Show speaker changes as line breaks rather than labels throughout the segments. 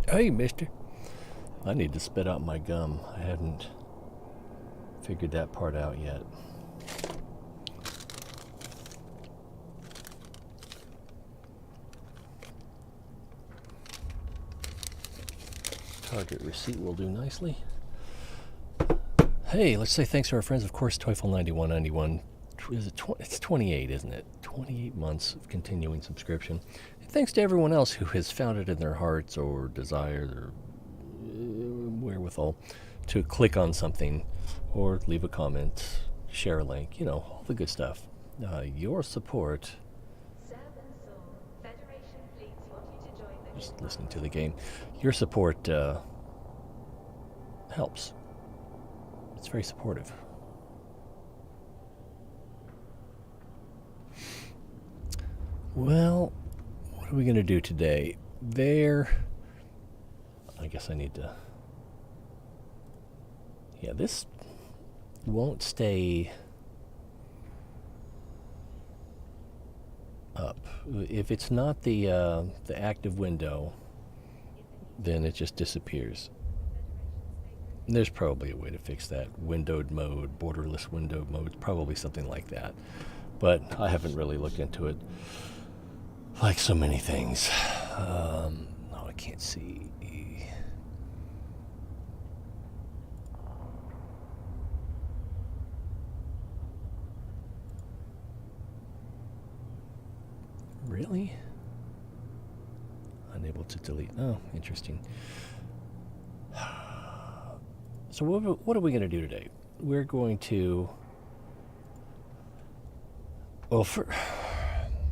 Hey, mister. I need to spit out my gum. I haven't figured that part out yet. Target receipt will do nicely. Hey, let's say thanks to our friends, of course, Toyful9191. It's 28, isn't it? 28 months of continuing subscription. And thanks to everyone else who has found it in their hearts or desires or wherewithal to click on something or leave a comment, share a link, all the good stuff. Your support, just listening to the game, your support helps. It's very supportive. Well, what are we going to do today? I guess I need to... Yeah, this won't stay up. If it's not the active window, then it just disappears. There's probably a way to fix that. Windowed mode, borderless window mode, probably something like that. But I haven't really looked into it. Like so many things. Oh, I can't see. Really? Unable to delete. Oh, interesting. So what are we going to do today? We're going to... Well,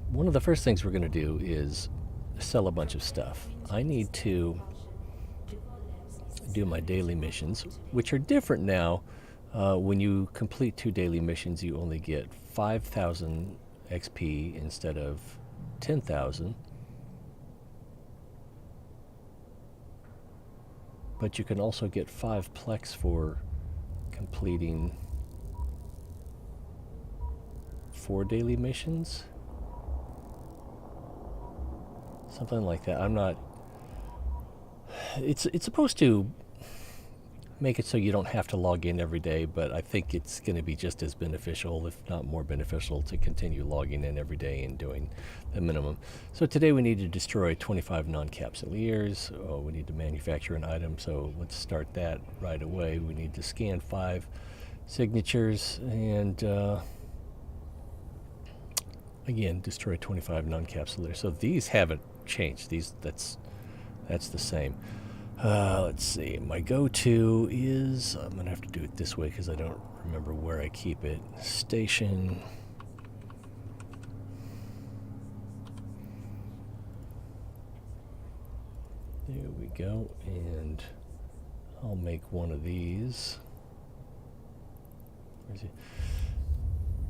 one of the first things we're going to do is sell a bunch of stuff. I need to do my daily missions, which are different now. When you complete 2 daily missions, you only get 5,000 XP instead of 10,000. But you can also get 5 plex for completing 4 daily missions. Something like that. I'm not... It's supposed to make it so you don't have to log in every day, but I think it's going to be just as beneficial, if not more beneficial, to continue logging in every day and doing the minimum. So today we need to destroy 25 non-capsuleers. We need to manufacture an item, so let's start that right away. We need to scan 5 signatures and again destroy 25 non-capsuleers. So these haven't changed. That's the same. Let's see. My go-to is... I'm going to have to do it this way because I don't remember where I keep it. Station. There we go. And I'll make one of these. Where's it?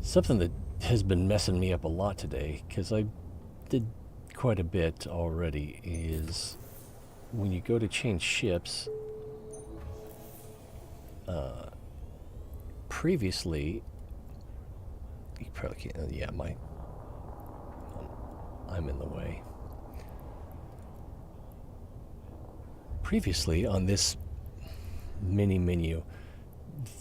Something that has been messing me up a lot today, because I did quite a bit already, is... when you go to change ships, previously, you probably can't, yeah, I'm in the way. Previously, on this mini menu,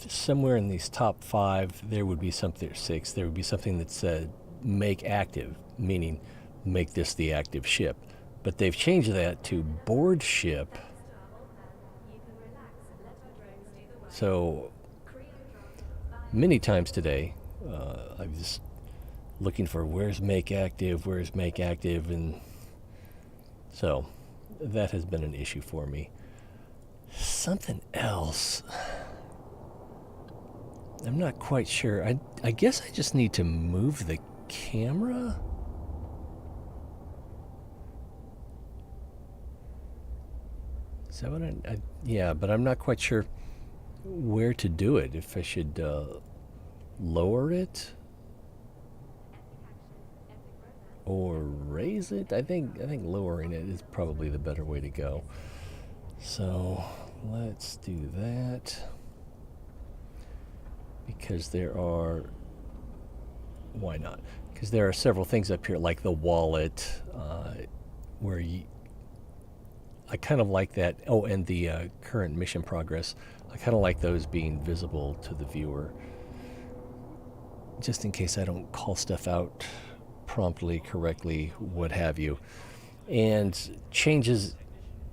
somewhere in these top 5, there would be something, or 6, there would be something that said, make active, meaning make this the active ship. But they've changed that to board ship. So many times today, I'm just looking for where's make active, and so that has been an issue for me. Something else, I'm not quite sure. I guess I just need to move the camera. Is that what yeah, but I'm not quite sure where to do it. If I should lower it or raise it. I think lowering it is probably the better way to go. So let's do that, because why not? Because there are several things up here, like the wallet, where I kind of like that. Oh, and the current mission progress. I kind of like those being visible to the viewer, just in case I don't call stuff out promptly, correctly, what have you. And changes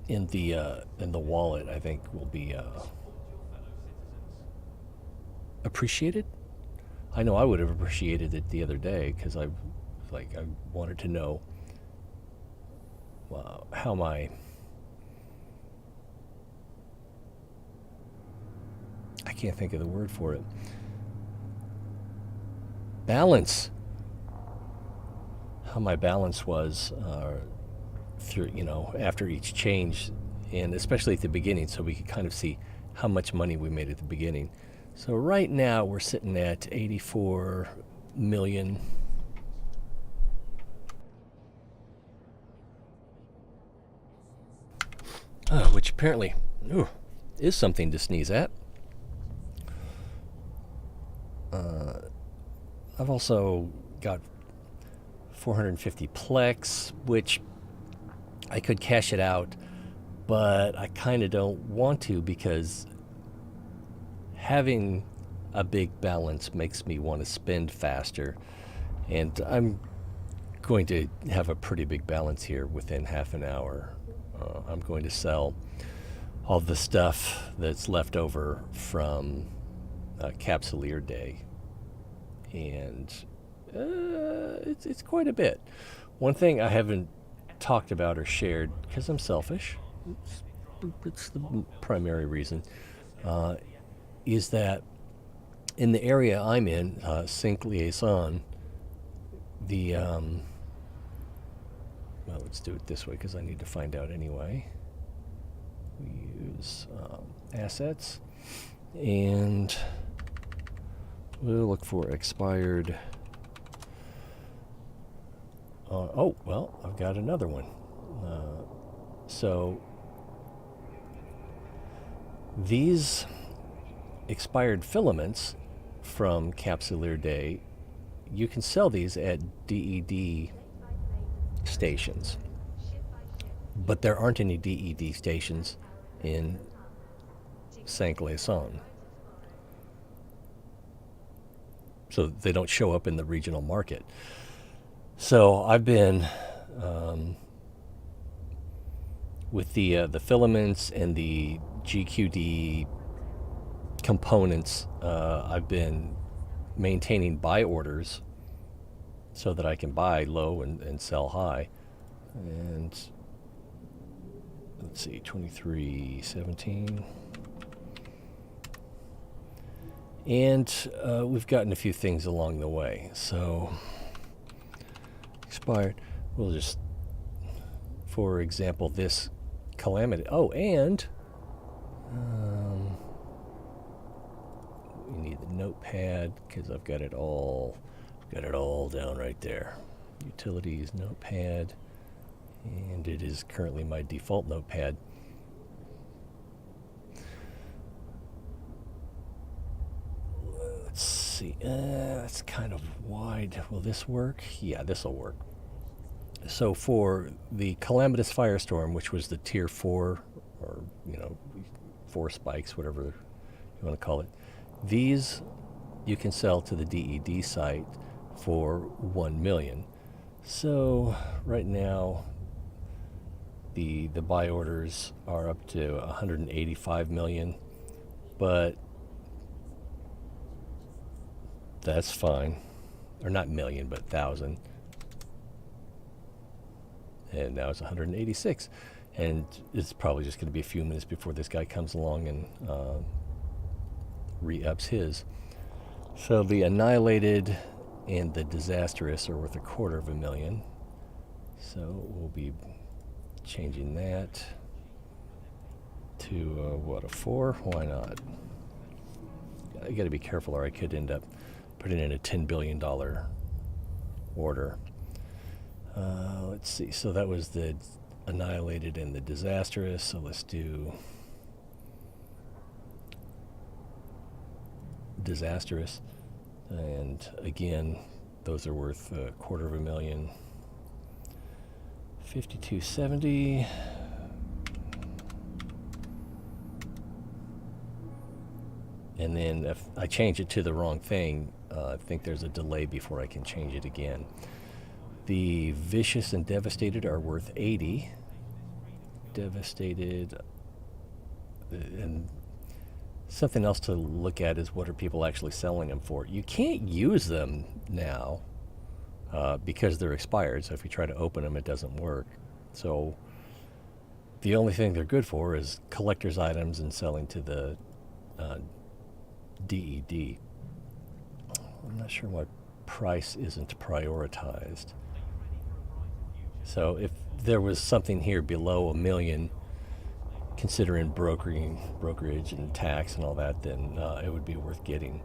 in the wallet, I think, will be appreciated. I know I would have appreciated it the other day because I wanted to know how my I can't think of the word for it. Balance. How my balance was through, after each change, and especially at the beginning, so we could kind of see how much money we made at the beginning. So right now we're sitting at 84 million. Which apparently is something to sneeze at. I've also got 450 Plex, which I could cash it out, but I kind of don't want to because having a big balance makes me want to spend faster. And I'm going to have a pretty big balance here within half an hour. I'm going to sell all the stuff that's left over from Capsuleer Day. And it's quite a bit. One thing I haven't talked about or shared, because I'm selfish, it's the primary reason, is that in the area I'm in, Sync Liaison, well, let's do it this way because I need to find out anyway. We use assets, and we'll look for expired. Oh, well, I've got another one. So these expired filaments from Capsuleer Day, you can sell these at DED stations. But there aren't any DED stations in Saint-Liaison. So they don't show up in the regional market. So I've been with the filaments and the GQD components. I've been maintaining buy orders so that I can buy low and sell high. And let's see, 2317. And we've gotten a few things along the way. So expired. We'll just, for example, this Calamity. Oh, and we need the notepad because I've got it all down right there. Utilities, notepad, and it is currently my default notepad. Let's see. That's kind of wide. Will this work? Yeah, this will work. So for the Calamitous Firestorm, which was the tier 4, or 4 spikes, whatever you want to call it, these you can sell to the DED site for 1 million. So right now the buy orders are up to 185 million, but that's fine. Or not million, but thousand. And now it's 186. And it's probably just going to be a few minutes before this guy comes along and re-ups his. So the Annihilated and the Disastrous are worth 250,000. So we'll be changing that to, a 4? Why not? I got to be careful or I could end up putting in a $10 billion order. Let's see. So that was the Annihilated and the Disastrous. So let's do Disastrous. And again, those are worth 250,000. 5270. And then if I change it to the wrong thing, I think there's a delay before I can change it again. The Vicious and Devastated are worth 80. Devastated. And something else to look at is what are people actually selling them for. You can't use them now because they're expired. So if you try to open them, it doesn't work. So the only thing they're good for is collector's items and selling to the DED. I'm not sure why price isn't prioritized. So if there was something here below $1 million, considering brokerage and tax and all that, then it would be worth getting.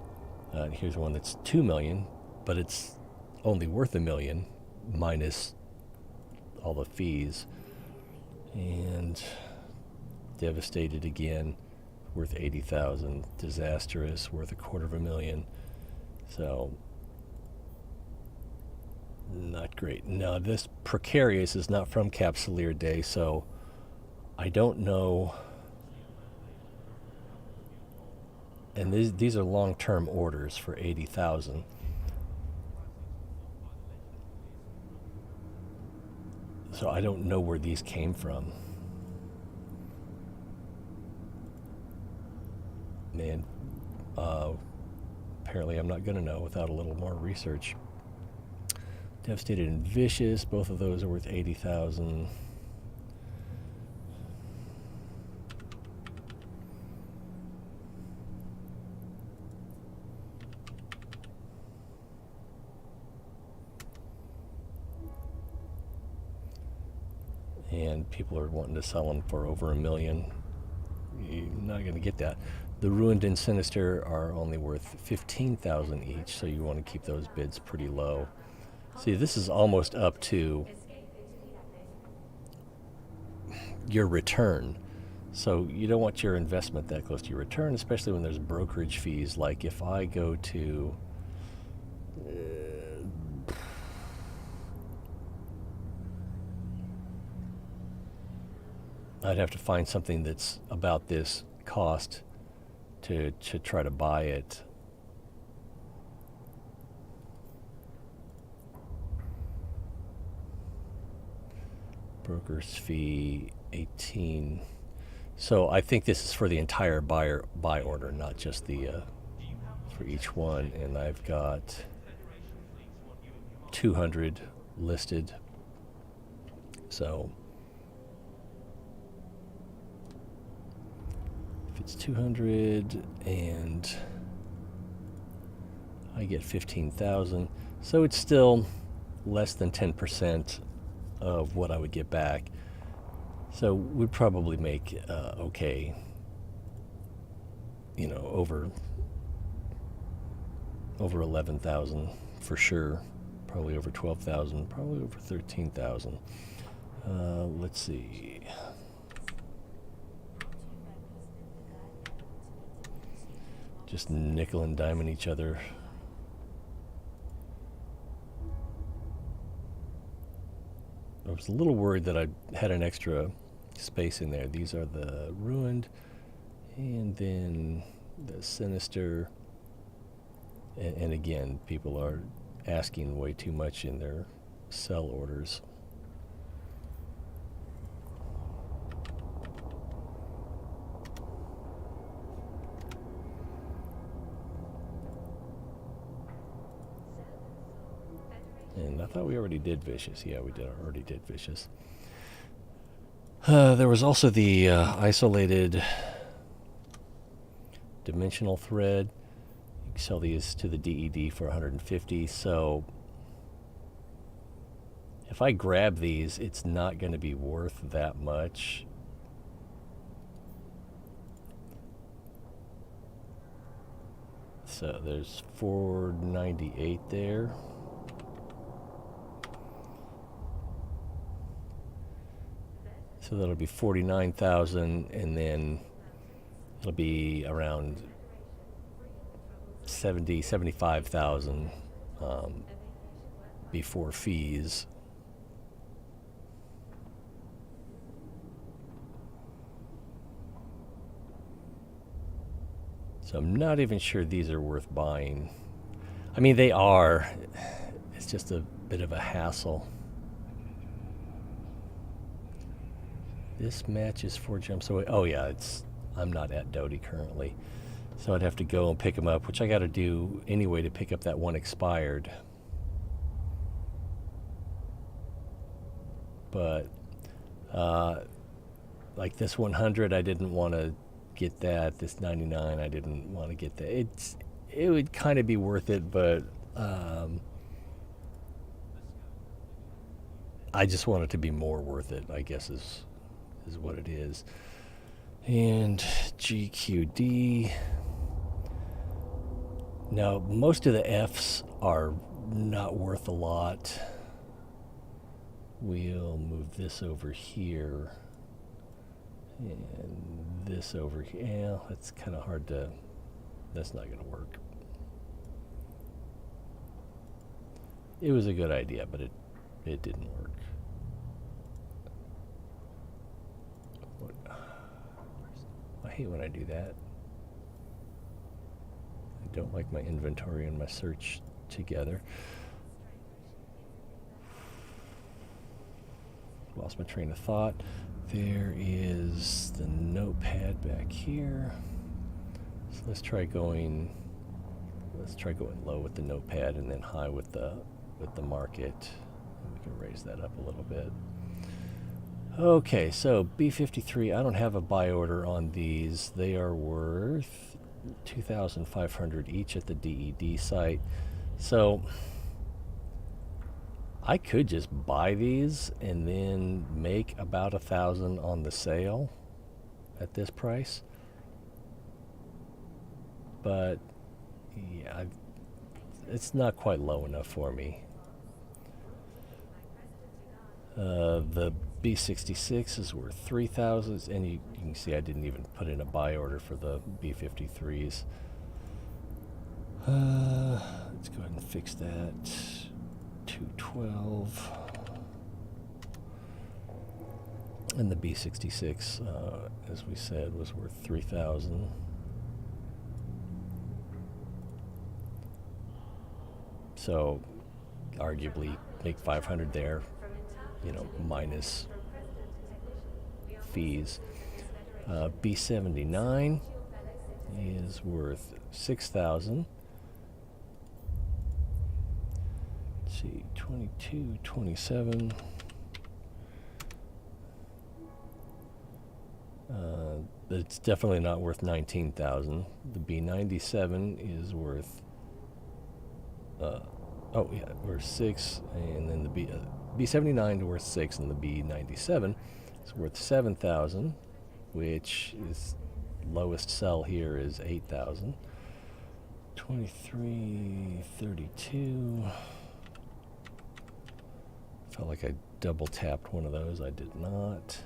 Here's one that's $2 million, but it's only worth $1 million minus all the fees. And Devastated again, worth 80,000. Disastrous, worth $250,000. So not great. Now this Precarious is not from Capsuleer Day, so I don't know. And these are long-term orders for 80,000. So I don't know where these came from. And apparently I'm not going to know without a little more research. Devastated and Vicious, both of those are worth 80,000. And people are wanting to sell them for over $1 million. You're not going to get that. The Ruined and Sinister are only worth 15,000 each, so you want to keep those bids pretty low. See, this is almost up to your return. So you don't want your investment that close to your return, especially when there's brokerage fees. Like if I go to I'd have to find something that's about this cost to try to buy it. Broker's fee 18. So I think this is for the entire buy order, not just the for each one. And I've got 200 listed. So if it's 200 and I get 15,000, so it's still less than 10% of what I would get back. So we'd probably make okay, you know, over 11,000 for sure, probably over 12,000, probably over 13,000. Let's see. Just nickel and diming each other. I was a little worried that I had an extra space in there. These are the Ruined, and then the Sinister. And again, people are asking way too much in their sell orders. And I thought we already did Vicious. Yeah, we already did Vicious. There was also the isolated dimensional thread. You can sell these to the DED for 150. So if I grab these, it's not going to be worth that much. So there's 498 there. So that'll be 49,000, and then it'll be around 75,000 before fees. So So I'm not even sure these are worth buying. I mean, they are. It's just a bit of a hassle. This matches 4 jumps away. Oh yeah, I'm not at Doty currently. So I'd have to go and pick them up, which I got to do anyway to pick up that one expired. But like this 100, I didn't want to get that. This 99, I didn't want to get that. It would kind of be worth it, but I just want it to be more worth it, I guess is what it is. And GQD. Now, most of the Fs are not worth a lot. We'll move this over here. And this over here. Yeah, that's kind of hard to... That's not going to work. It was a good idea, but it didn't work. I hate when I do that. I don't like my inventory and my search together. Lost my train of thought. There is the notepad back here. So let's try going low with the notepad and then high with the market. We can raise that up a little bit. Okay, so B53, I don't have a buy order on these. They are worth 2,500 each at the DED site. So I could just buy these and then make about 1,000 on the sale at this price. But yeah, it's not quite low enough for me. The B66 is worth 3,000, and you can see I didn't even put in a buy order for the B53s. Let's go ahead and fix that. 212. And the B66, as we said, was worth 3,000. So, arguably, make 500 there, minus fees. B79 is worth 6,000. Let's see, 22, 27. It's definitely not worth 19,000. The B97 is worth worth 6, and then the B79 is worth 6, and the B97 is worth 7,000, which is lowest sell here is 8,000. 23, 32. Felt like I double tapped one of those. I did not.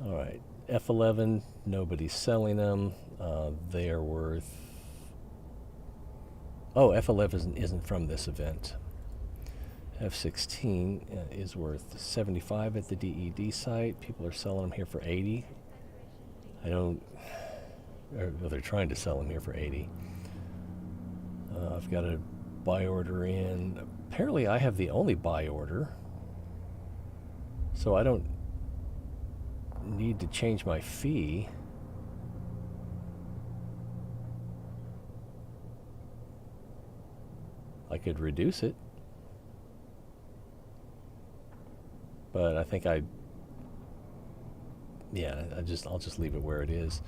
All right, F11. Nobody's selling them. They are worth. Oh, F11 isn't from this event. F16 is worth 75 at the DED site. People are selling them here for 80. They're trying to sell them here for 80. I've got a buy order in. Apparently I have the only buy order, so I don't need to change my fee. I could reduce it, but I think I'll just leave it where it is.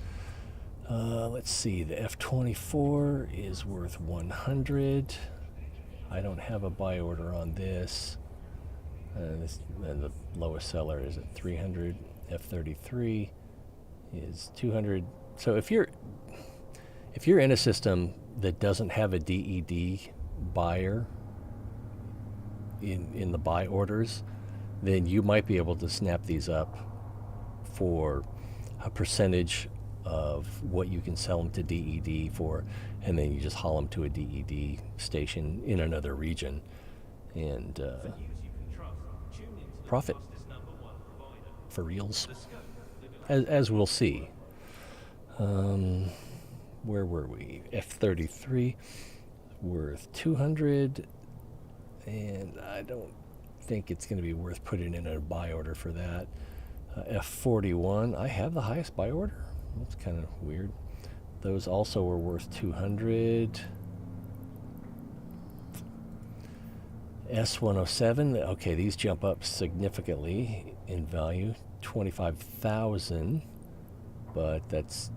Let's see, the F24 is worth 100. I don't have a buy order on this. And the lowest seller is at 300. F33 is 200. So if you're in a system that doesn't have a DED buyer in the buy orders, then you might be able to snap these up for a percentage of what you can sell them to DED for, and then you just haul them to a DED station in another region and profit for reals, as we'll see. where were we? F33 worth 200, and I don't think it's going to be worth putting in a buy order for that. F41, I have the highest buy order. That's kind of weird. Those also were worth 200. S107, okay, these jump up significantly in value, 25,000, but this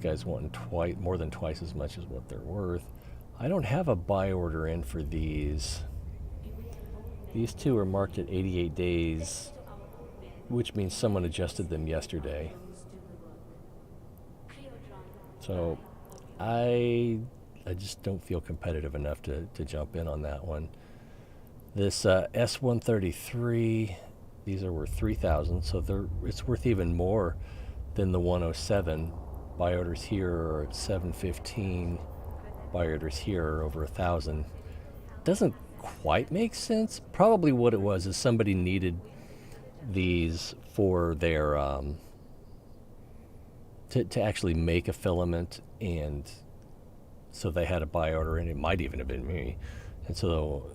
guy's wanting more than twice as much as what they're worth. I don't have a buy order in for these. These two are marked at 88 days, which means someone adjusted them yesterday. So I just don't feel competitive enough to jump in on that one. This S133, these are worth 3,000, so it's worth even more than the 107. Buy orders here are at 715. Buy orders here are over 1,000. Doesn't quite make sense. Probably what it was is somebody needed these for their to actually make a filament, and so they had a buy order, and it might even have been me, and so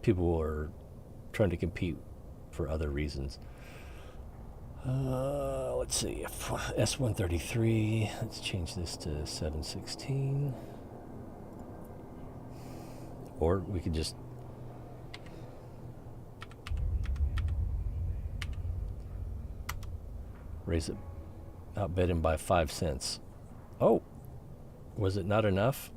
people were trying to compete for other reasons. Let's see, S133, let's change this to 716, or we could just raise it, outbid him by 5 cents. Oh, was it not enough?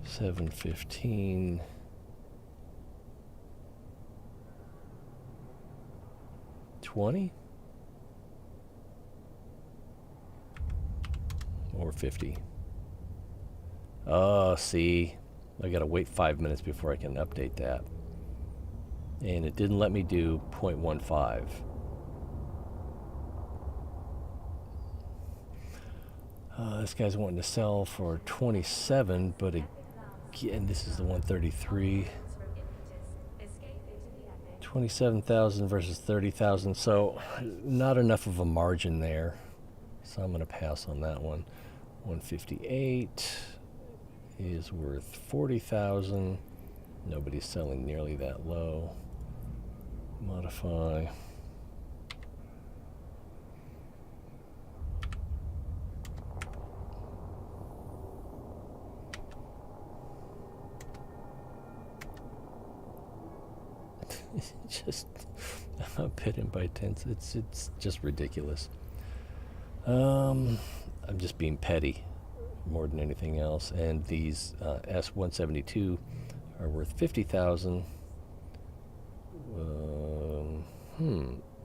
$7.15. $20 or $50. Oh, see, I gotta wait 5 minutes before I can update that, and it didn't let me do 0.15. This guy's wanting to sell for 27, but again, this is the 133. 27,000 versus 30,000, so not enough of a margin there. So I'm going to pass on that one. 158 is worth 40,000. Nobody's selling nearly that low. Modify. Just bid him by tenths. It's just ridiculous. I'm just being petty more than anything else. And these S172 are worth 50,000.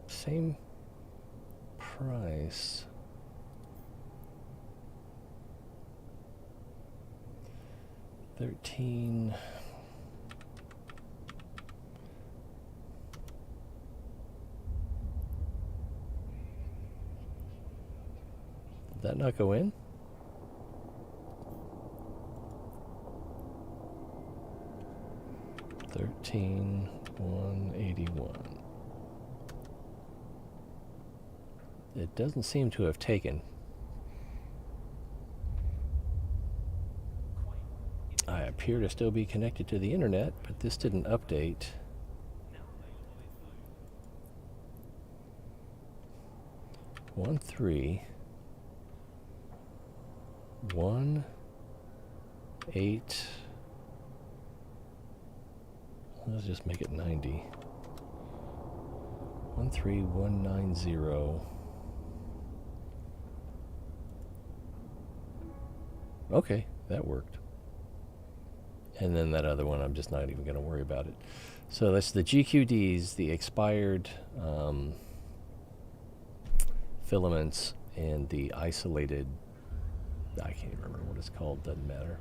Same price. $13. Did that not go in? $13,181. It doesn't seem to have taken. I appear to still be connected to the internet, but this didn't update. One, 3, 1, 8. Let's just make it 90. 13190. Okay, that worked. And then that other one, I'm just not even going to worry about it. So that's the GQDs, the expired filaments, and the isolated, I can't remember what it's called, doesn't matter.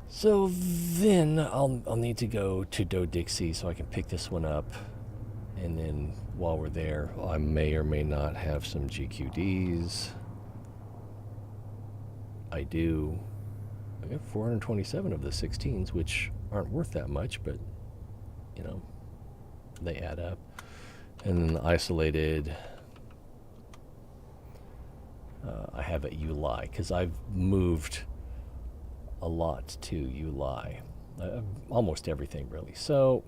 So then I'll need to go to Doe Dixie so I can pick this one up, and then while we're there, I may or may not have some GQDs. I do. I got 427 of the 16s, which aren't worth that much, but you know, they add up. And then isolated, I have at Uli, because I've moved a lot to Uli. Almost everything, really. So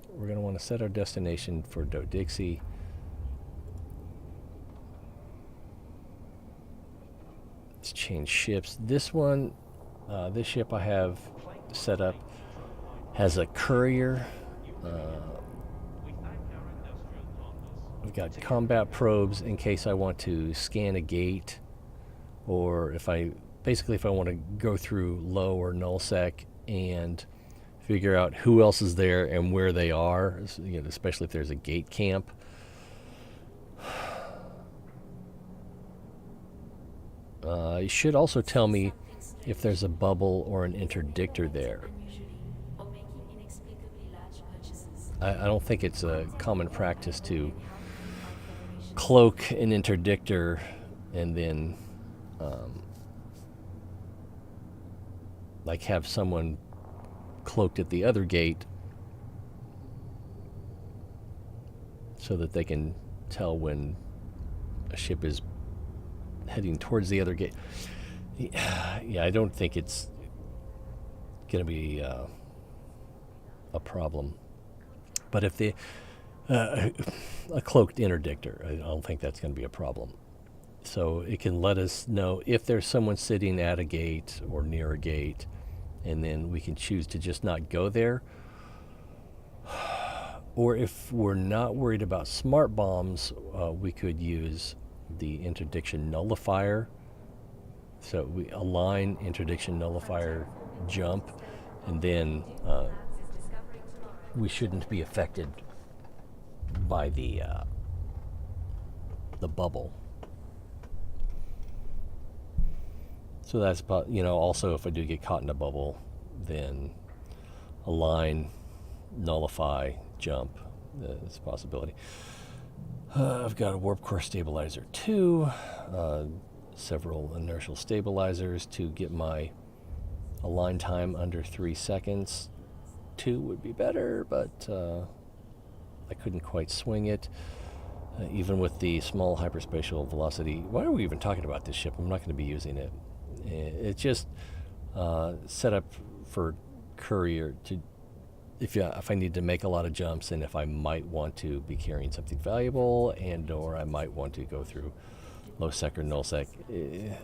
we're going to want to set our destination for Doe-Dixie. Let's change ships. This one, this ship I have set up has a courier. We've got combat probes in case I want to scan a gate, or if I want to go through low or nullsec and figure out who else is there and where they are, especially if there's a gate camp. It should also tell me if there's a bubble or an interdictor there. I don't think it's a common practice to cloak an interdictor and then have someone cloaked at the other gate so that they can tell when a ship is heading towards the other gate. Yeah, I don't think it's going to be a problem. But if a cloaked interdictor, I don't think that's going to be a problem. So it can let us know if there's someone sitting at a gate or near a gate, and then we can choose to just not go there. Or if we're not worried about smart bombs, we could use the interdiction nullifier. So we align interdiction nullifier jump, and then we shouldn't be affected by the bubble. So that's also if I do get caught in a bubble, then align, nullify, jump. That's a possibility. I've got a warp core stabilizer 2, several inertial stabilizers to get my align time under 3 seconds. 2 would be better, but I couldn't quite swing it. Even with the small hyperspatial velocity. Why are we even talking about this ship? I'm not going to be using it. It's just set up for courier to, if I need to make a lot of jumps, and if I might want to be carrying something valuable, and or I might want to go through low sec or null sec.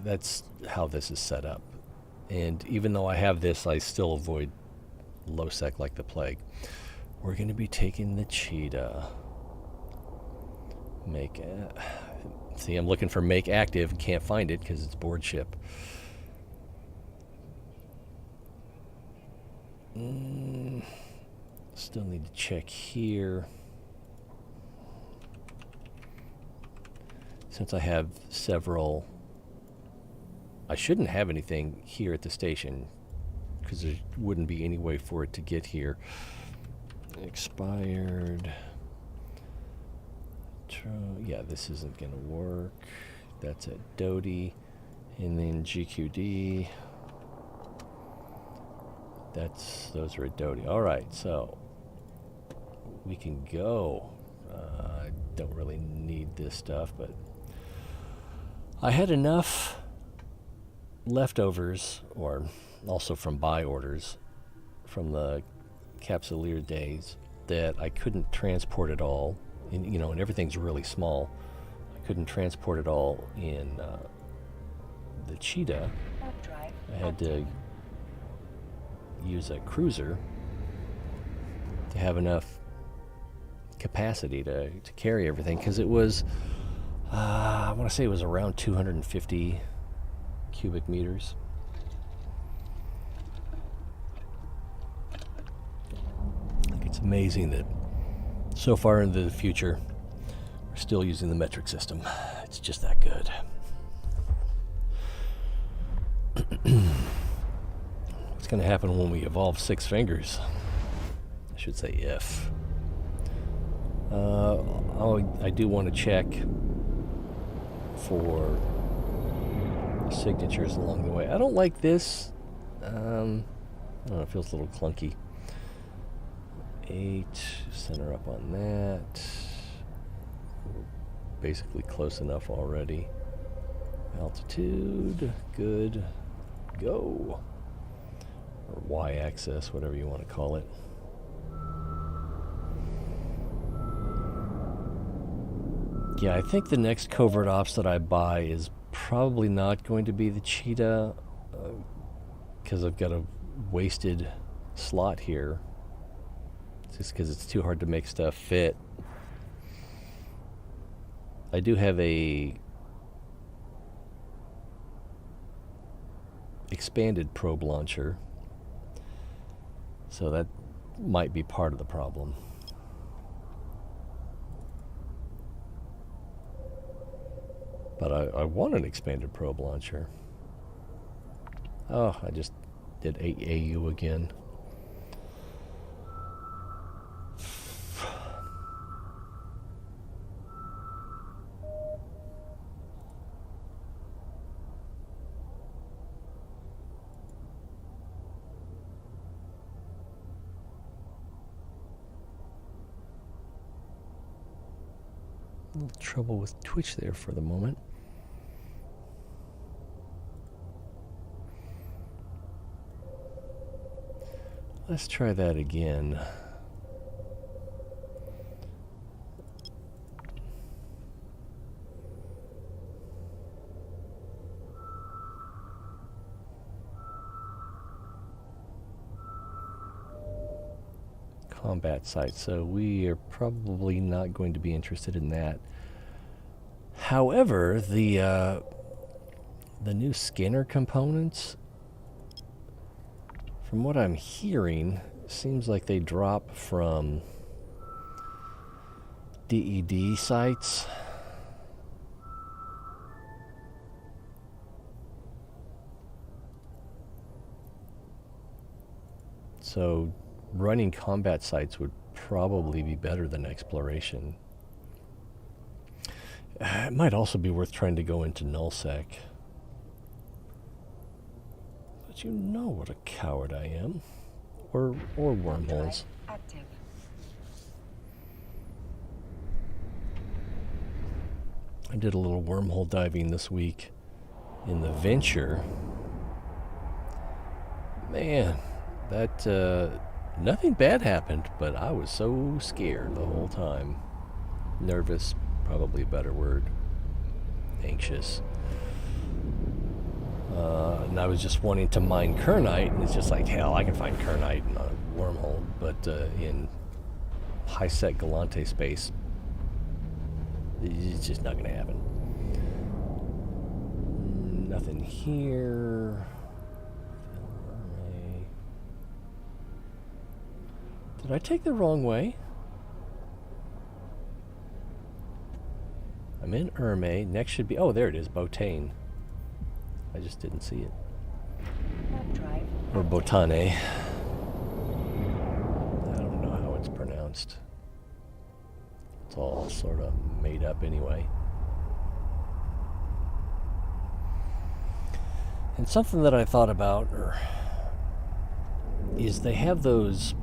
That's how this is set up. And even though I have this, I still avoid low sec like the plague. We're going to be taking the Cheetah. See, I'm looking for make active and can't find it because it's board ship. Still need to check here. Since I have several, I shouldn't have anything here at the station because there wouldn't be any way for it to get here. Expired. Yeah, this isn't going to work. That's at Doty. And then GQD. Those are at Doty. All right, so we can go. I don't really need this stuff, but I had enough leftovers, or also from buy orders from the Capsuleer days, that I couldn't transport it all. And everything's really small. I couldn't transport it all in the Cheetah. I had to use a cruiser to have enough capacity to carry everything, because it was I want to say it was around 250 cubic meters. I think it's amazing that so far into the future we're still using the metric system. It's just that good. What's going to happen when we evolve 6 fingers? I should say if. I do want to check for signatures along the way. I don't like this. I don't know, it feels a little clunky. 8, center up on that. Basically close enough already. Altitude, good, go. Or y-axis, whatever you want to call it. Yeah, I think the next covert ops that I buy is probably not going to be the cheetah, because I've got a wasted slot here. Just because it's too hard to make stuff fit. I do have a expanded probe launcher, so that might be part of the problem. But I want an expanded probe launcher. Oh, I just did AU again. A little trouble with Twitch there for the moment. Let's try that again. Combat site, so we are probably not going to be interested in that. However, the new scanner components, from what I'm hearing, seems like they drop from DED sites. So running combat sites would probably be better than exploration. It might also be worth trying to go into nullsec. But you know what a coward I am. Or wormholes.
Active.
I did a little wormhole diving this week in the Venture. Man, that nothing bad happened, but I was so scared the whole time. Nervous, probably a better word. Anxious. And I was just wanting to mine kernite, and it's just like, hell, I can find kernite in a wormhole, but in high-sec Galante space, it's just not going to happen. Nothing here. Did I take the wrong way? I'm in Erme. Next should be... Oh, there it is. Botane. I just didn't see it. Or Botane. I don't know how it's pronounced. It's all sort of made up anyway. And something that I thought about is they have those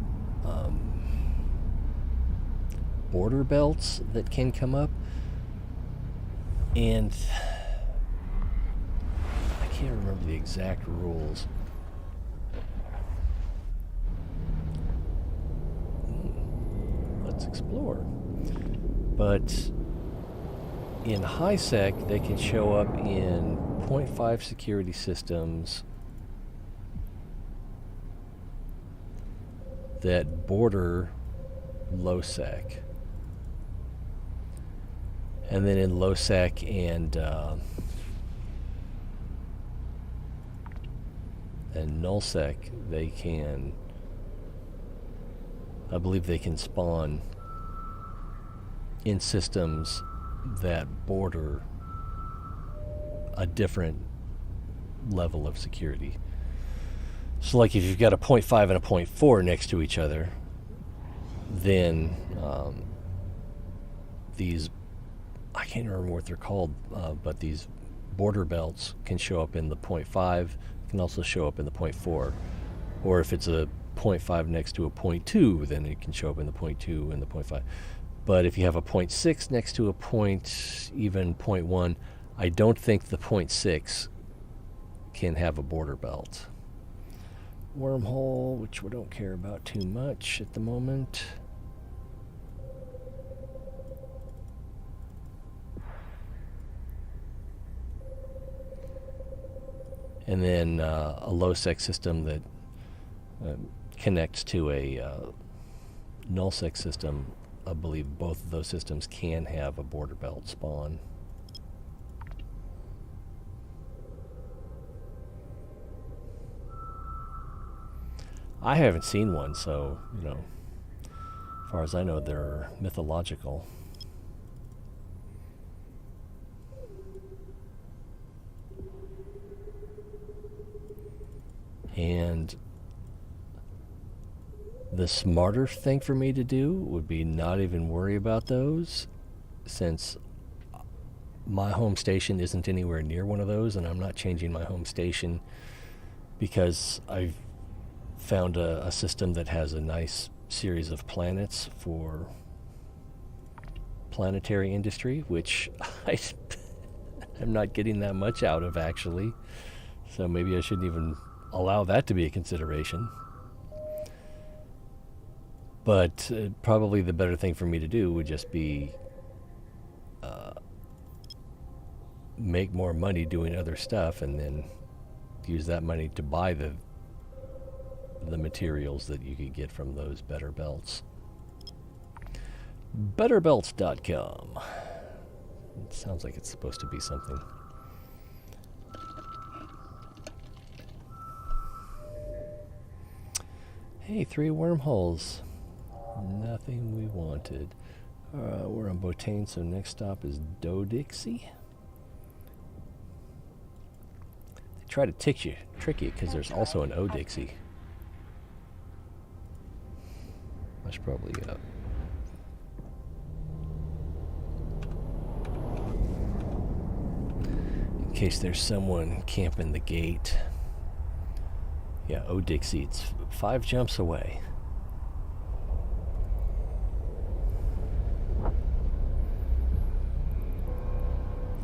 border belts that can come up, and I can't remember the exact rules. Let's explore. But in high-sec, they can show up in 0.5 security systems that border low-sec. And then in low-sec and null-sec, they can, I believe they can spawn in systems that border a different level of security. So like if you've got a 0.5 and a 0.4 next to each other, then these, I can't remember what they're called, but these border belts can show up in the 0.5, can also show up in the 0.4. Or if it's a 0.5 next to a 0.2, then it can show up in the 0.2 and the 0.5. But if you have a 0.6 next to a even 0.1, I don't think the 0.6 can have a border belt. Wormhole, which we don't care about too much at the moment. And then a low-sec system that connects to a null-sec system. I believe both of those systems can have a border belt spawn. I haven't seen one, so, you know, as far as I know, they're mythological. And the smarter thing for me to do would be not even worry about those, since my home station isn't anywhere near one of those, and I'm not changing my home station because I've found a system that has a nice series of planets for planetary industry, which I'm not getting that much out of, actually. So maybe I shouldn't even allow that to be a consideration. But probably the better thing for me to do would just be make more money doing other stuff, and then use that money to buy the materials that you could get from those better belts. Betterbelts.com. It sounds like it's supposed to be something. Hey, 3 wormholes. Nothing we wanted. We're on Botane, so next stop is Dodixie. They try to trick you because there's also an Odixie. I should probably in case there's someone camping the gate. Yeah, Odixie, it's 5 jumps away.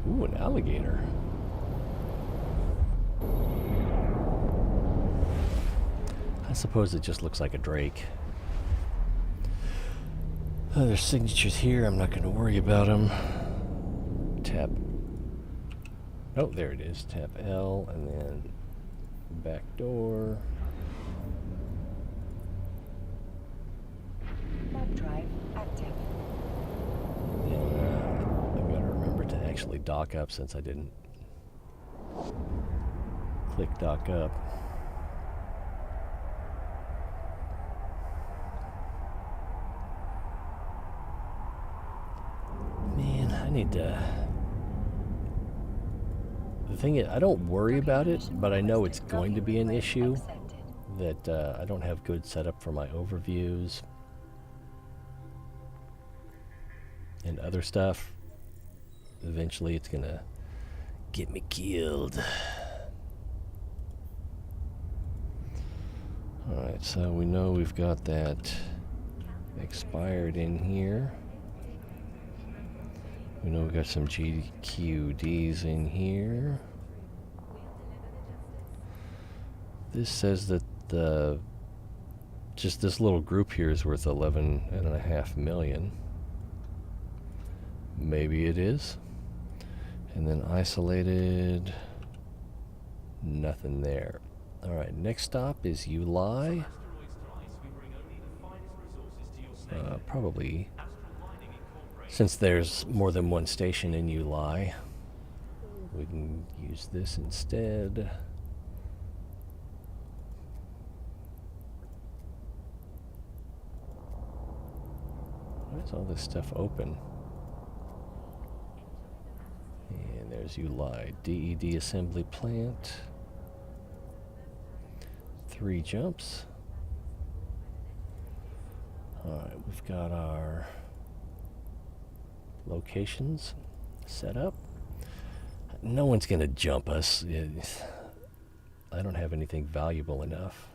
Ooh, an alligator. I suppose it just looks like a drake. There's signatures here. I'm not going to worry about them. Tap. Oh, there it is. Tap L and then back door.
Warp drive active.
And I've got to remember to actually dock up since I didn't click dock up. Man, I need to... The thing is, I don't worry about it, but I know it's going to be an issue that I don't have good setup for my overviews and other stuff. Eventually it's gonna get me killed. Alright, so we know we've got that expired in here. We know we've got some GQDs in here. This says that just this little group here is worth 11.5 million. Maybe it is. And then isolated, nothing there. Alright, next stop is Uli. Probably, since there's more than one station in Uli, we can use this instead. Why is all this stuff open? And there's Uli. DED assembly plant. 3 jumps. Alright, we've got our locations set up. No one's going to jump us. I don't have anything valuable enough.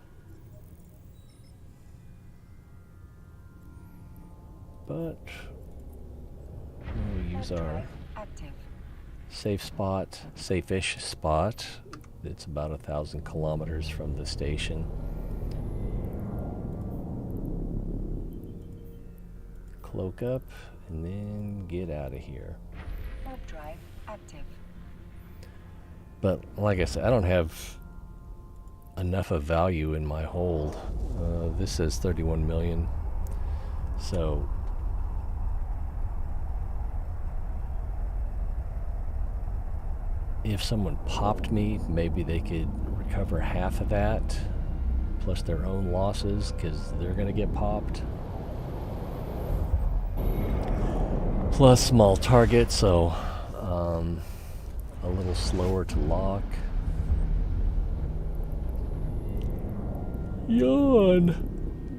But Here's our
Drive active.
safe spot, safe-ish spot. It's about 1,000 kilometers from the station. Cloak up and then get out of here.
Warp drive active.
But like I said, I don't have enough of value in my hold. This says 31 million. So if someone popped me, maybe they could recover half of that plus their own losses because they're going to get popped. Plus small target, so a little slower to lock. Yawn!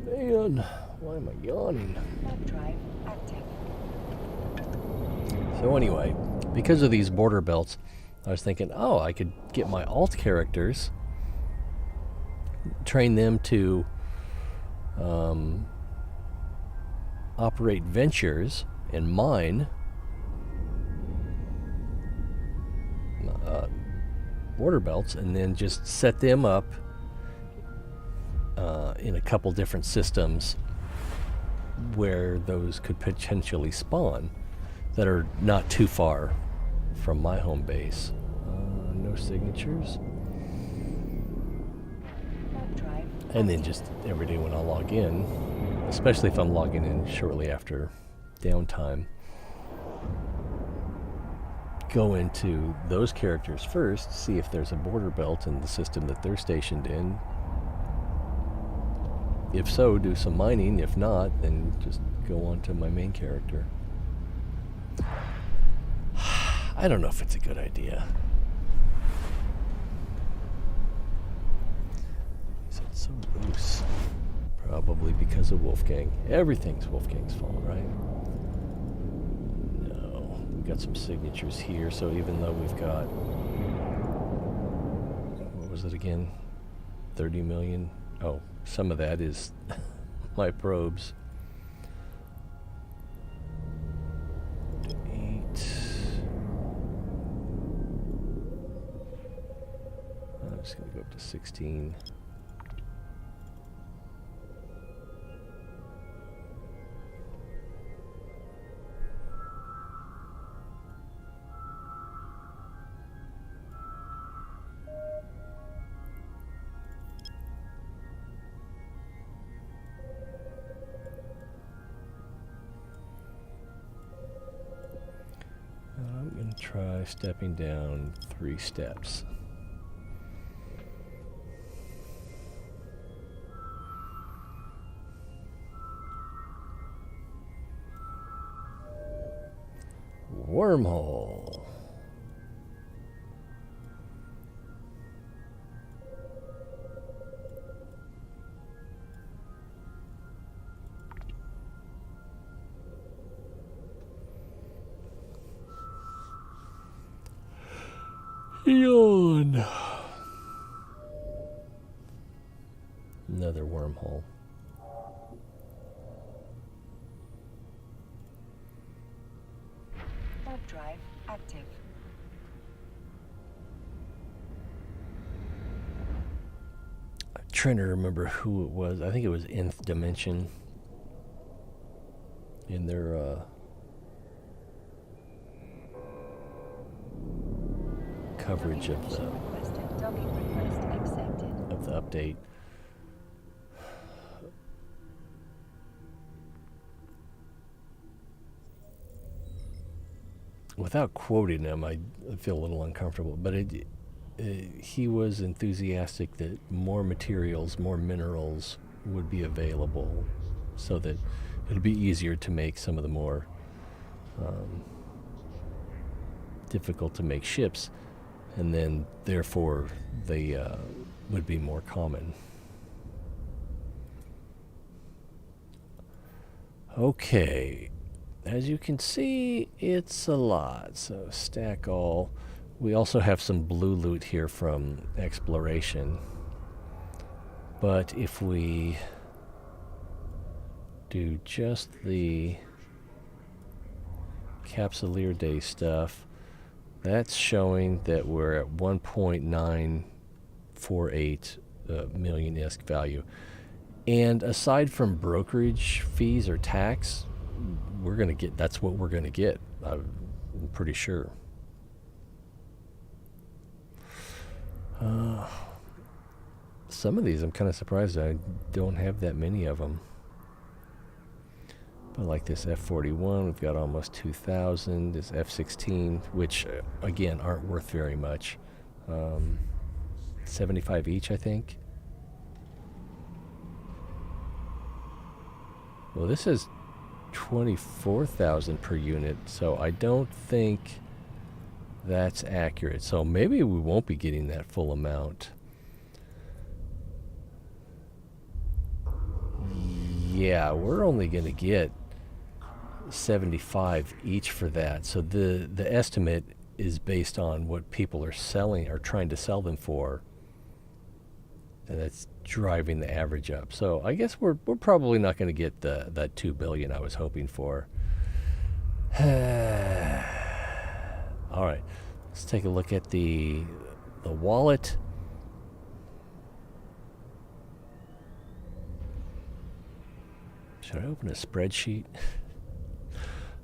Man, why am I yawning?
Warp drive active.
So anyway, because of these border belts, I was thinking, oh, I could get my alt characters, train them to operate ventures and mine border belts, and then just set them up in a couple different systems where those could potentially spawn that are not too far from my home base. No signatures.
Warp drive.
And then just every day when I log in, especially if I'm logging in shortly after downtime, go into those characters first, see if there's a border belt in the system that they're stationed in. If so, do some mining. If not, then just go on to my main character. I don't know if it's a good idea. Is it so loose? Probably because of Wolfgang. Everything's Wolfgang's fault, right? No. We've got some signatures here, so even though we've got... What was it again? 30 million? Oh, some of that is my probes. 8. I'm just going to go up to 16. I'm going to try stepping down 3 steps. Wormhole. Yawn. Another wormhole.
Warp drive active.
I'm trying to remember who it was. I think it was Nth Dimension in their coverage of the
Requested. Docking request accepted.
update. Without quoting him, I feel a little uncomfortable, but he was enthusiastic that more materials, more minerals would be available so that it'd be easier to make some of the more difficult to make ships, and then therefore they would be more common. Okay, as you can see, it's a lot, so stack all. We also have some blue loot here from exploration, but if we do just the Capsuleer Day stuff, that's showing that we're at 1.948 million ISK value. And aside from brokerage fees or tax, that's what we're going to get. I'm pretty sure. Some of these I'm kind of surprised I don't have that many of them. But like this F41, we've got almost 2,000. This F16, which again aren't worth very much. 75 each, I think. Well, this is 24,000 per unit, so I don't think that's accurate. So maybe we won't be getting that full amount. Yeah, we're only going to get 75 each for that. So the estimate is based on what people are selling or trying to sell them for, and that's driving the average up. So I guess we're probably not going to get that 2 billion I was hoping for. All right, let's take a look at the wallet. Should I open a spreadsheet?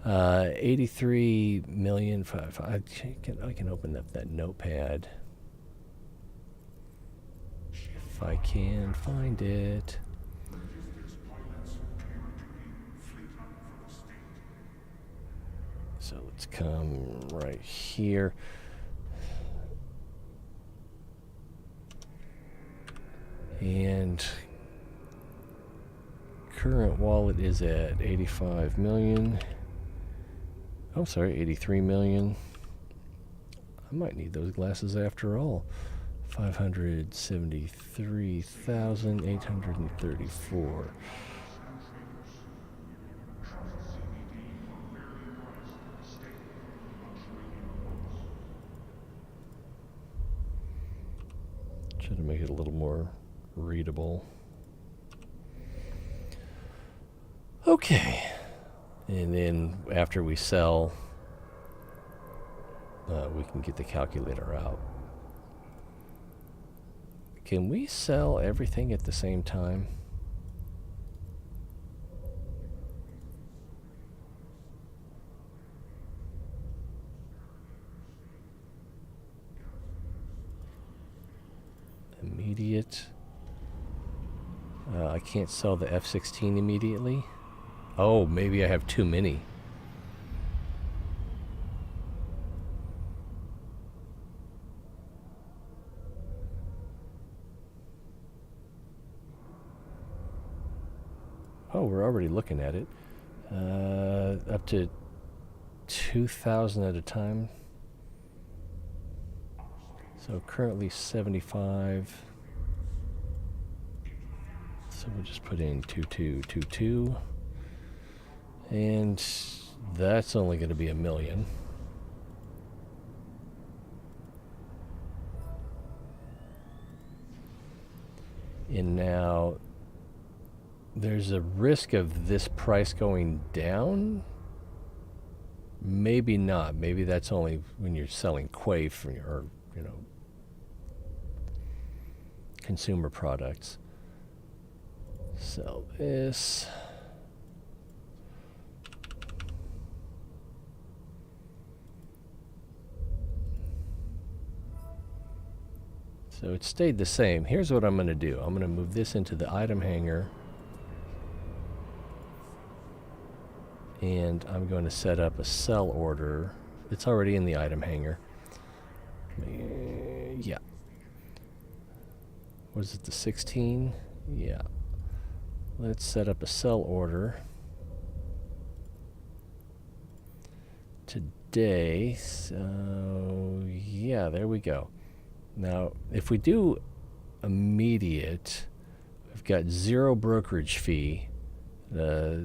83 million. I can open up that notepad if I can find it. So let's come right here. And current wallet is at 85 million. Oh, sorry, 83 million. I might need those glasses after all. 573,834. Should make it a little more readable. Okay. And then after we sell, we can get the calculator out. Can we sell everything at the same time? Immediate. I can't sell the F16 immediately. Oh, maybe I have too many. Oh, we're already looking at it. Up to 2,000 at a time. So currently 75. So we'll just put in 2222. And that's only going to be 1 million. And now there's a risk of this price going down. Maybe not. Maybe that's only when you're selling quaif or consumer products. Sell this. So it stayed the same. Here's what I'm going to do. I'm going to move this into the item hanger. And I'm going to set up a sell order. It's already in the item hanger. Yeah. Was it the 16? Yeah. Let's set up a sell order today. So, yeah, there we go. Now, if we do immediate, we've got 0 brokerage fee,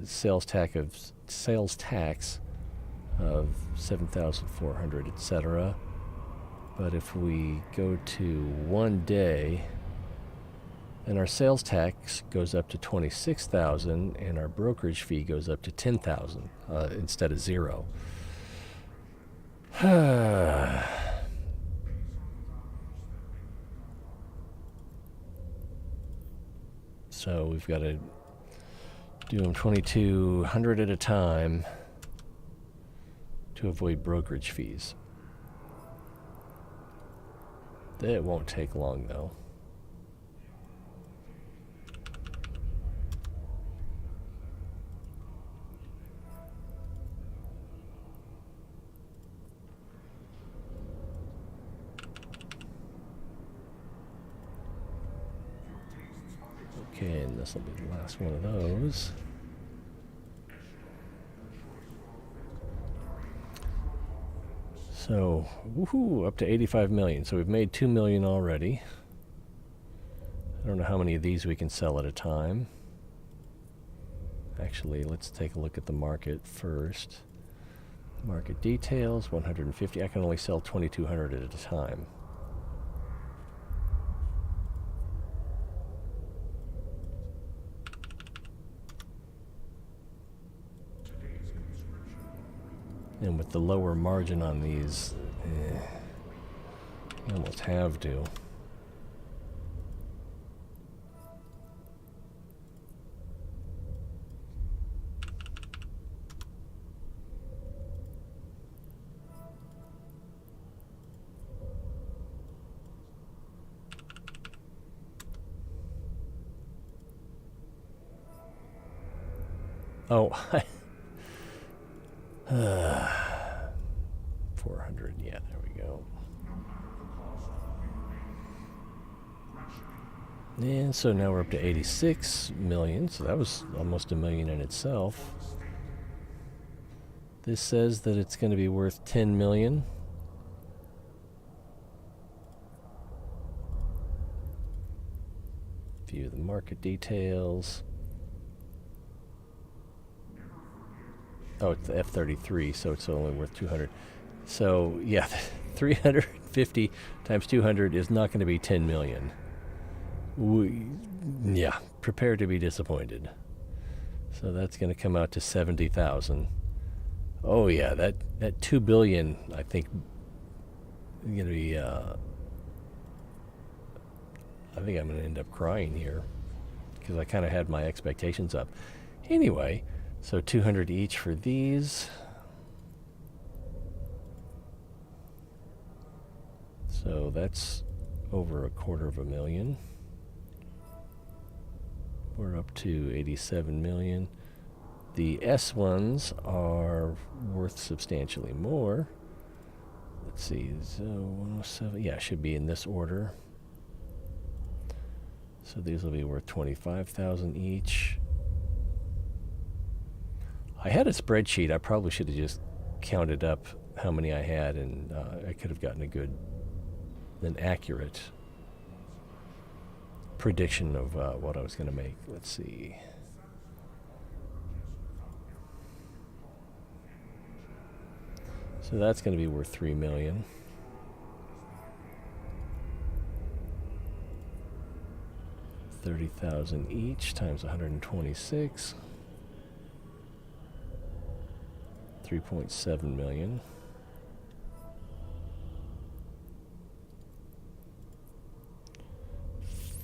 sales tax of 7,400, etc. But if we go to 1 day, then our sales tax goes up to 26,000, and our brokerage fee goes up to 10,000 instead of 0. So we've got to do them 2,200 at a time to avoid brokerage fees. That won't take long, though. Okay, and this will be the last one of those. So, woohoo, up to 85 million. So we've made 2 million already. I don't know how many of these we can sell at a time. Actually, let's take a look at the market first. Market details, 150. I can only sell 2,200 at a time. And with the lower margin on these, you almost have to. Oh, 400, yeah, there we go. And so now we're up to 86 million, so that was almost a million in itself. This says that it's going to be worth 10 million. View the market details. Oh, it's the F33, so it's only worth 200. So, yeah, 350 times 200 is not going to be 10 million. Yeah, prepare to be disappointed. So that's going to come out to 70,000. Oh, yeah, that 2 billion, I think, is going to be, I think I'm going to end up crying here because I kind of had my expectations up. Anyway, so 200 each for these. So that's over $250,000. We're up to 87 million. The S ones are worth substantially more. Let's see, so 107, yeah, should be in this order. So these will be worth 25,000 each. I had a spreadsheet. I probably should have just counted up how many I had, and I could have gotten an accurate prediction of what I was going to make. Let's see. So that's going to be worth 3 million. $30,000 each times 126. 3.7 million.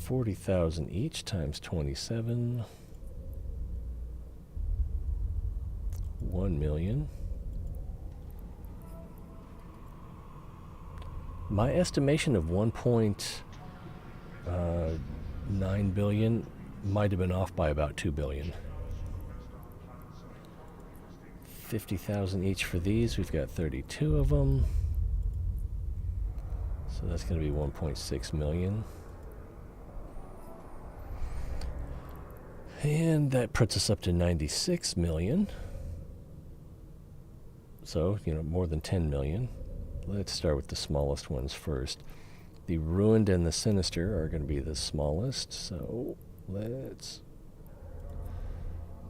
$40,000 each times 27. 1 million. My estimation of 1.9 billion might have been off by about 2 billion. 50,000 each for these. We've got 32 of them. So that's going to be 1.6 million. And that puts us up to 96 million. So, more than 10 million. Let's start with the smallest ones first. The Ruined and the Sinister are going to be the smallest. So let's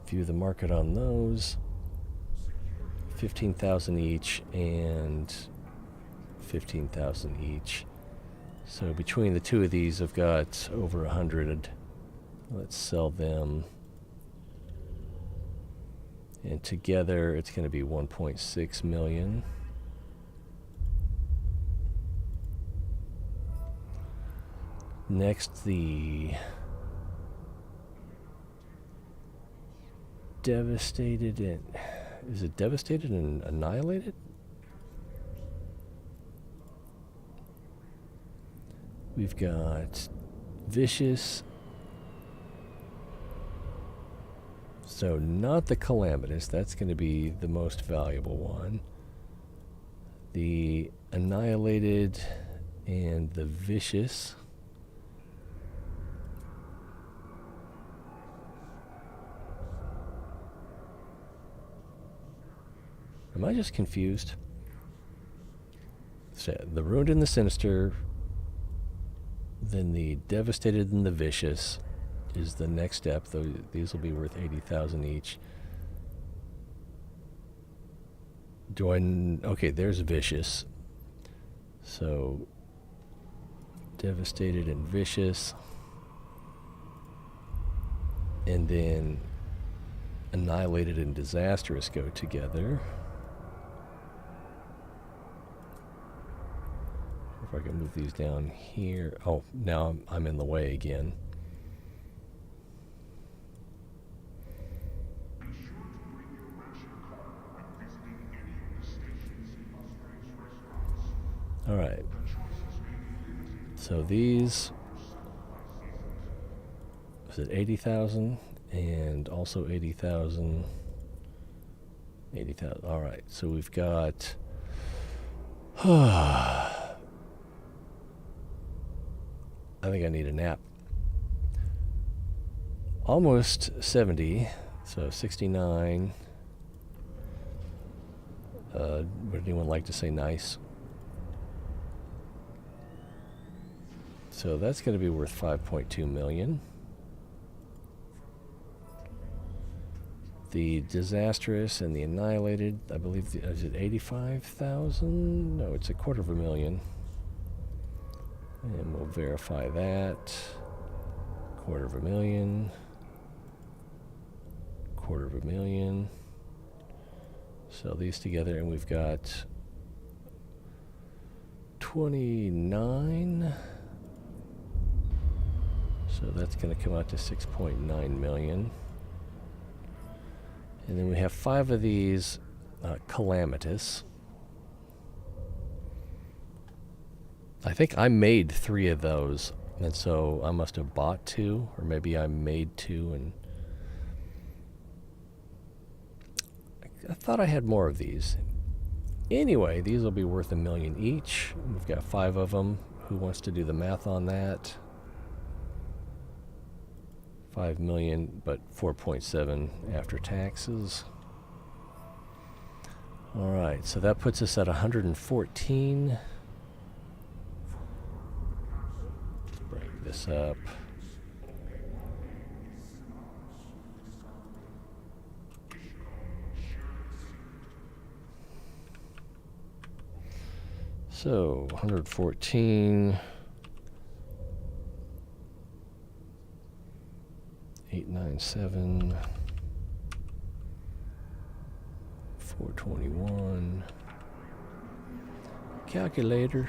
view the market on those. 15,000 each and 15,000 each. So between the two of these, I've got over 100. Let's sell them. And together, it's going to be 1.6 million. Next, the devastated and... Is it devastated and annihilated? We've got vicious. So not the calamitous. That's going to be the most valuable one. The annihilated and the vicious. Am I just confused? So the ruined and the sinister, then the devastated and the vicious is the next step. Though these will be worth 80,000 each. Okay, there's vicious. So devastated and vicious, and then annihilated and disastrous go together. If I can move these down here. Oh, now I'm in the way again. All right. So these, is it 80,000 and also 80,000, 80,000. All right. So we've got I think I need a nap. Almost 70, so 69. Would anyone like to say nice? So that's going to be worth 5.2 million. The disastrous and the annihilated, I believe, is it 85,000? No, it's $250,000. And we'll verify that. $250,000. $250,000. Sell these together, and we've got 29. So that's going to come out to 6.9 million. And then we have 5 of these calamitous. I think I made 3 of those, and so I must have bought 2, or maybe I made 2, and I thought I had more of these. Anyway, these will be worth $1 million each. We've got 5 of them. Who wants to do the math on that? 5 million, but 4.7 after taxes. All right, so that puts us at 114. Bring this up. So 114. 897, 421. Calculator.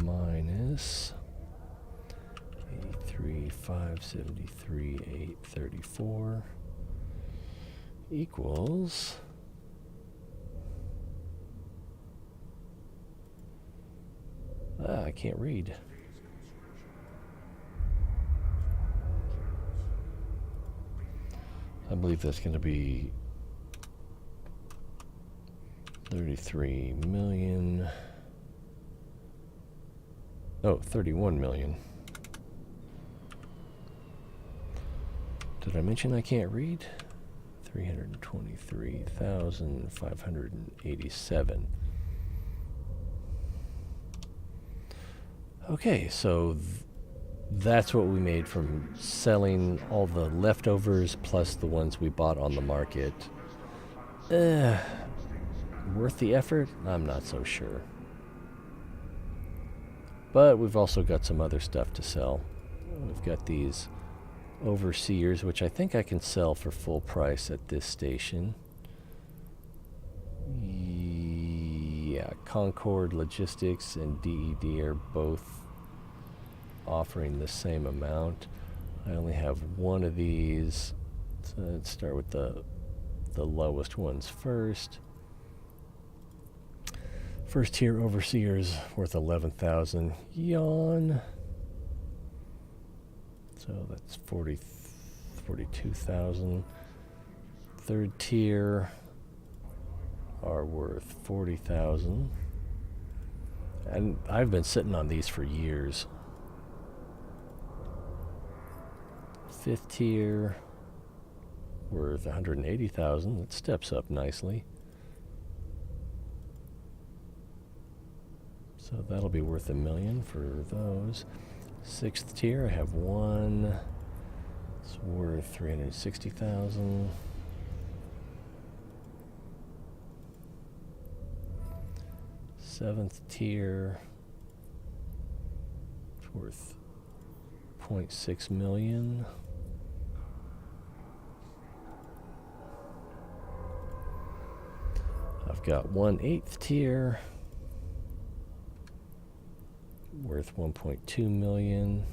Minus 83, 573, 834. Equals I can't read. I believe that's going to be 33 million. Oh, 31 million. Did I mention I can't read? 323,587. Okay, so that's what we made from selling all the leftovers plus the ones we bought on the market. Worth the effort? I'm not so sure. But we've also got some other stuff to sell. We've got these overseers, which I think I can sell for full price at this station. Yeah, Concord Logistics and DED are both offering the same amount. I only have one of these, so let's start with the lowest ones first. First tier overseers worth 11,000 yawn. So that's 42,000. Third tier are worth 40,000. And I've been sitting on these for years. Fifth tier worth 180,000. That steps up nicely. So that'll be worth $1 million for those. Sixth tier, I have one. It's worth 360,000. Seventh tier, it's worth 0.6 million. I've got one eighth tier worth 1.2 million.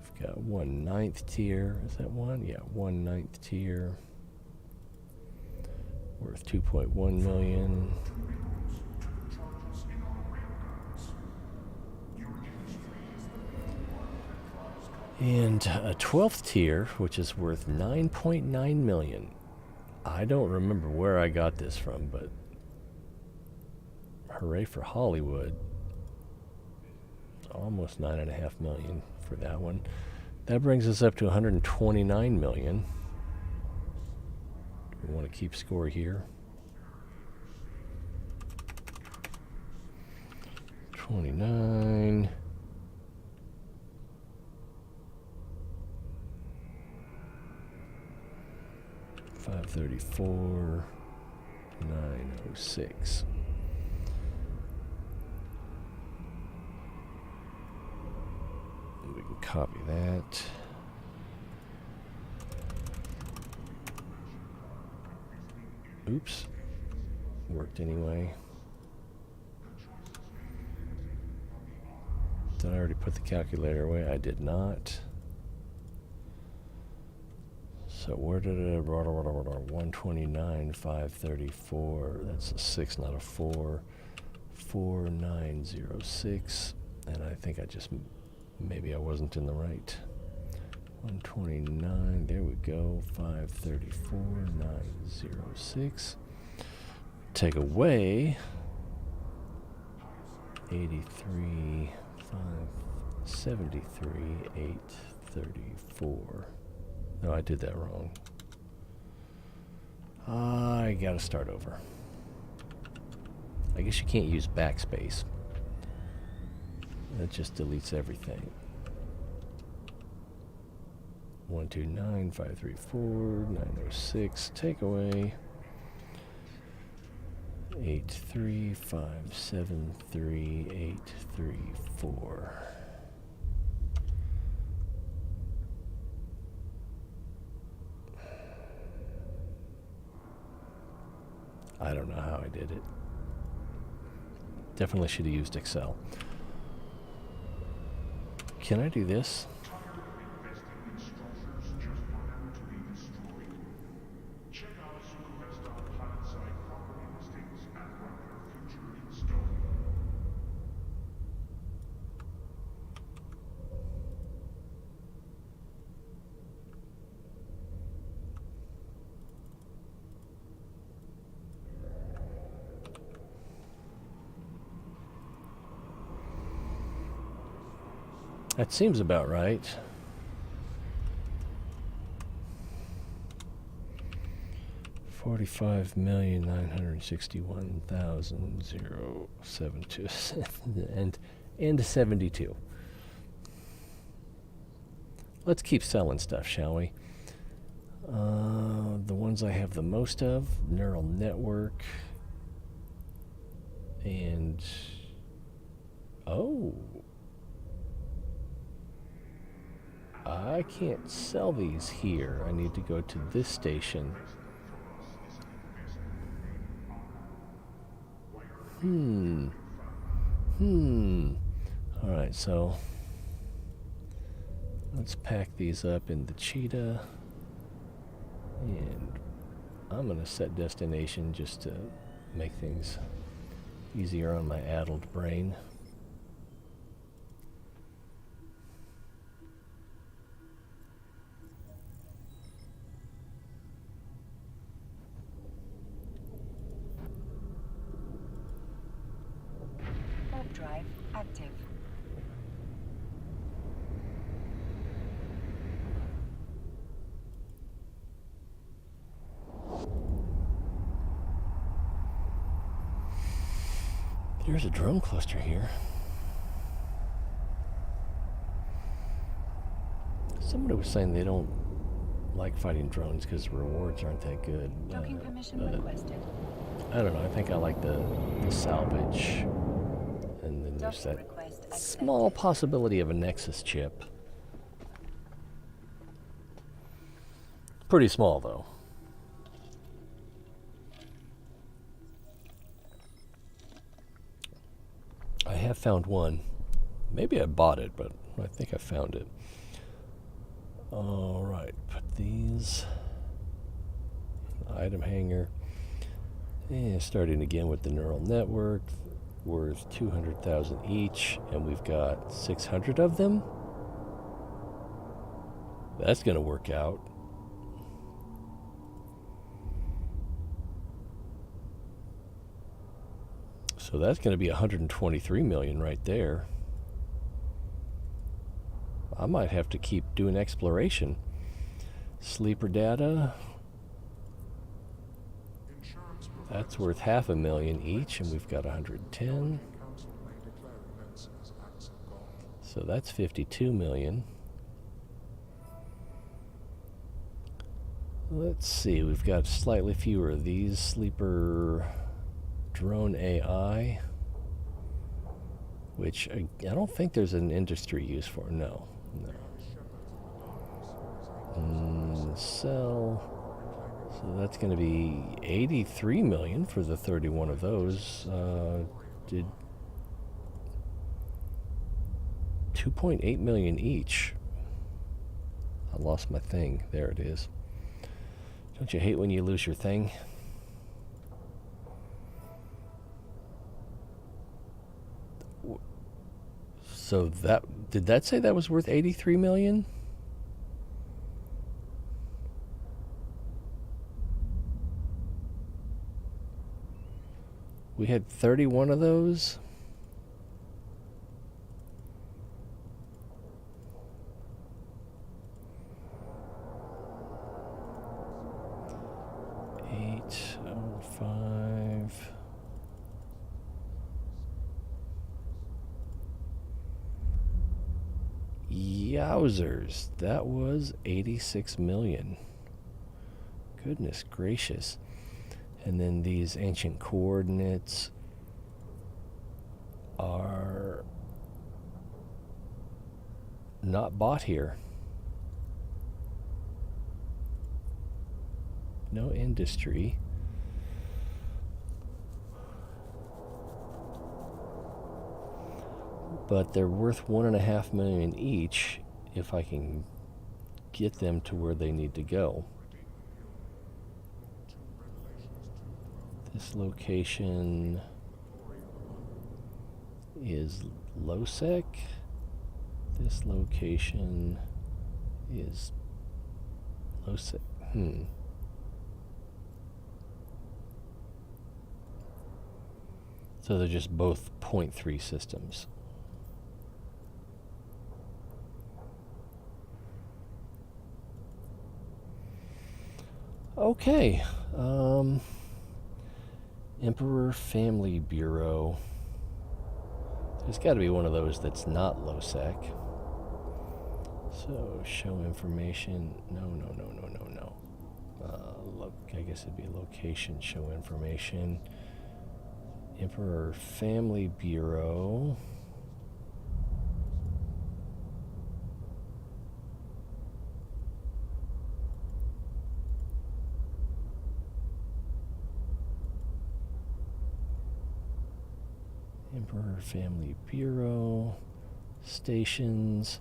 I've got one ninth tier. Is that one? Yeah, one ninth tier worth 2.1 million. And a 12th tier, which is worth 9.9 million. I don't remember where I got this from, but hooray for Hollywood. It's almost 9.5 million for that one. That brings us up to 129 million. We want to keep score here. 29. $534, $906. We can copy that. Oops. Worked anyway. Did I already put the calculator away? I did not. So where did it, 129, 534, that's a 6, not a 4, 4906, and I think I just, maybe I wasn't in the right. 129, there we go, 534, 906. Take away 83, 573, 834. No, I did that wrong. I gotta start over. I guess you can't use backspace. That just deletes everything. 129, 534, 906. Take away 83, 573, 834. I don't know how I did it. Definitely should have used Excel. Can I do this? That seems about right. $45,961,072 and 72. Let's keep selling stuff, shall we? The ones I have the most of, neural network and Oh. I can't sell these here. I need to go to this station. Alright, so let's pack these up in the cheetah. And I'm going to set destination just to make things easier on my addled brain.
Warp drive active.
There's a drone cluster here. Somebody was saying they don't like fighting drones because the rewards aren't that good.
Docking permission requested.
I don't know. I think I like the salvage. And then there's
Docking
that
request
small
accepted.
possibility of a Nexus chip. Pretty small, though. I have found one. Maybe I bought it, but I think I found it. Alright, put these in the item hanger. And starting again with the neural network, worth 200,000 each, and we've got 600 of them. That's going to work out. So that's going to be 123 million right there. I might have to keep doing exploration. Sleeper data. That's worth 500,000 each, and we've got 110. So that's 52 million. Let's see, we've got slightly fewer of these. Sleeper drone AI, which I don't think there's an industry use for. No. Sell. So that's going to be 83 million for the 31 of those. Did 2.8 million each. I lost my thing. There it is. Don't you hate when you lose your thing? So did that say that was worth 83 million? We had 31 of those. Yowzers, that was 86 million. Goodness gracious. And then these ancient coordinates are not bought here. No industry. But they're worth 1.5 million each if I can get them to where they need to go. This location is low-sec. This location is low-sec. So they're just both 0.3 systems. Okay. Emperor Family Bureau. There's got to be one of those that's not low-sec. So, show information. No. I guess it'd be location, show information. Emperor Family Bureau. Emperor Family Bureau. Stations.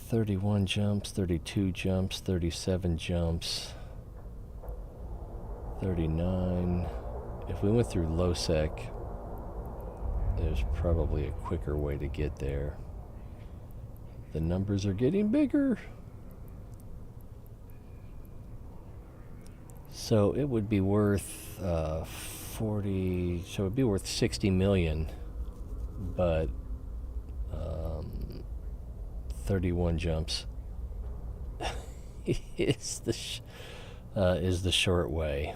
31 jumps, 32 jumps, 37 jumps, 39. If we went through low sec, there's probably a quicker way to get there. The numbers are getting bigger. So it would be worth 40, so it would be worth 60 million, but 31 jumps is the short way.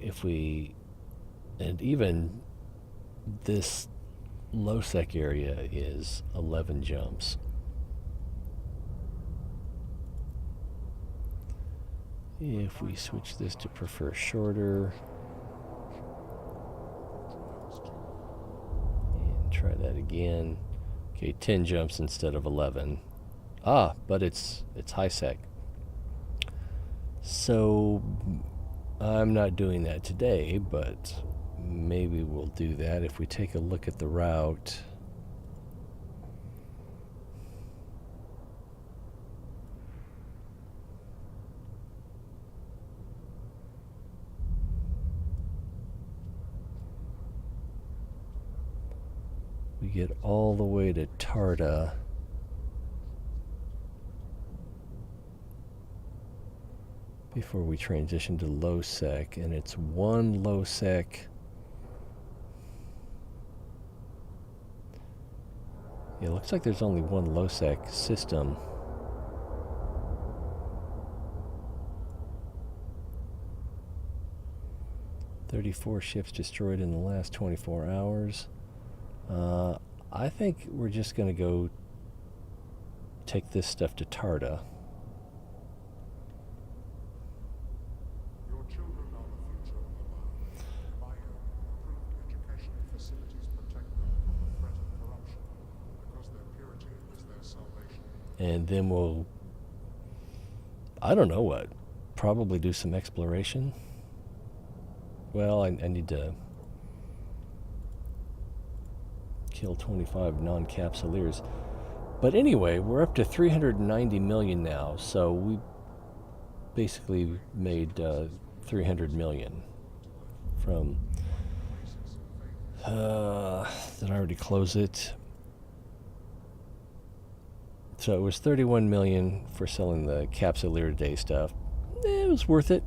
If we, and even this low sec area is 11 jumps. If we switch this to prefer shorter, and try that again. Okay, 10 jumps instead of 11. But it's high sec. So I'm not doing that today, but maybe we'll do that if we take a look at the route. We get all the way to Tarta. Before we transition to low sec, and it's one low sec. Yeah, it looks like there's only one low sec system. "34 ships destroyed in the last 24 hours. I think we're just going to go take this stuff to Tarta.
Your children are the future of the world. By approved educational facilities protect them from the threat of corruption, because their purity is their salvation.
And then we'll, I don't know what, probably do some exploration. Well, I need to kill 25 non-capsuleers. But anyway, we're up to 390 million now, so we basically made 300 million from... did I already close it? So it was 31 million for selling the Capsuleer Day stuff. It was worth it.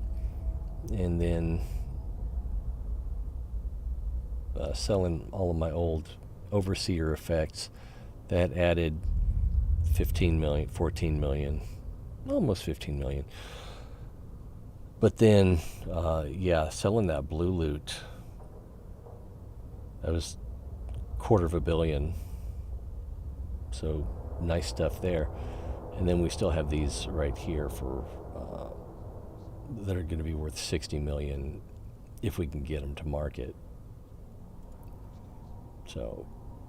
And then selling all of my old Overseer effects, that added 15 million, 14 million, almost 15 million. But then, selling that blue loot, that was $250 million. So nice stuff there. And then we still have these right here for that are going to be worth 60 million if we can get them to market. So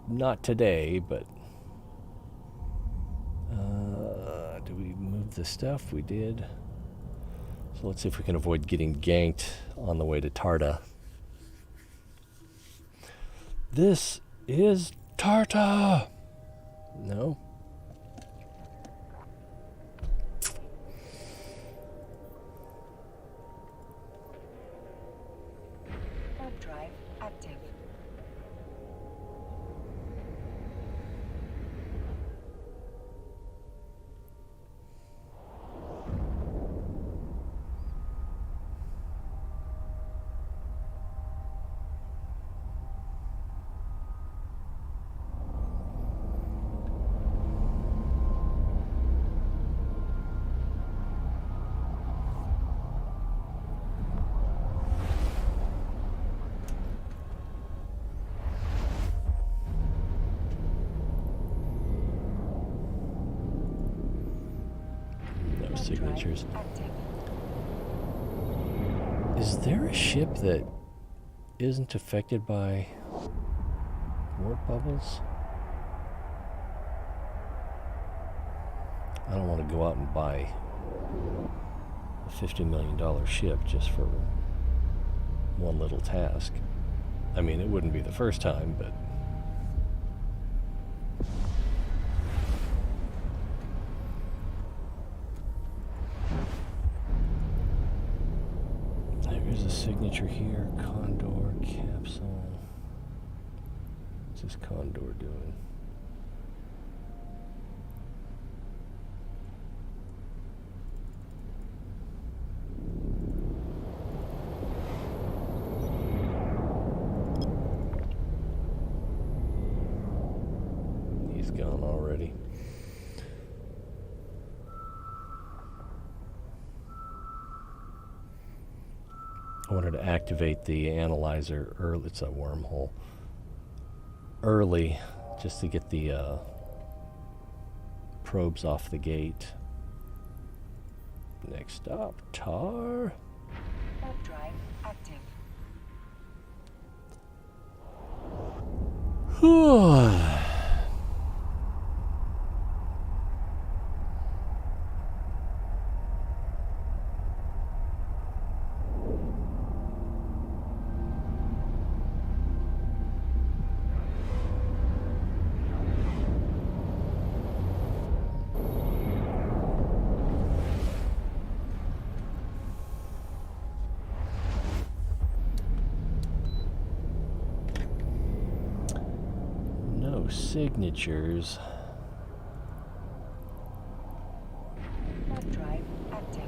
not today, but do we move the stuff? We did. So let's see if we can avoid getting ganked on the way to Tarta. This is Tarta! No?
Warp drive active.
Signatures.
Active.
Is there a ship that isn't affected by warp bubbles? I don't want to go out and buy a $50 million ship just for one little task. I mean, it wouldn't be the first time, but there's a signature here. Condor capsule. What's this Condor doing? He's gone already. I wanted to activate the analyzer early. It's a wormhole. Early, just to get the probes off the gate. Next stop, Tar.
Warp drive active.
No signatures.
Warp drive active.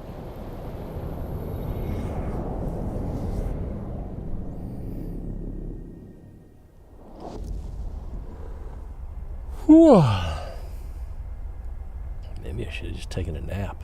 Maybe I should have just taken a nap.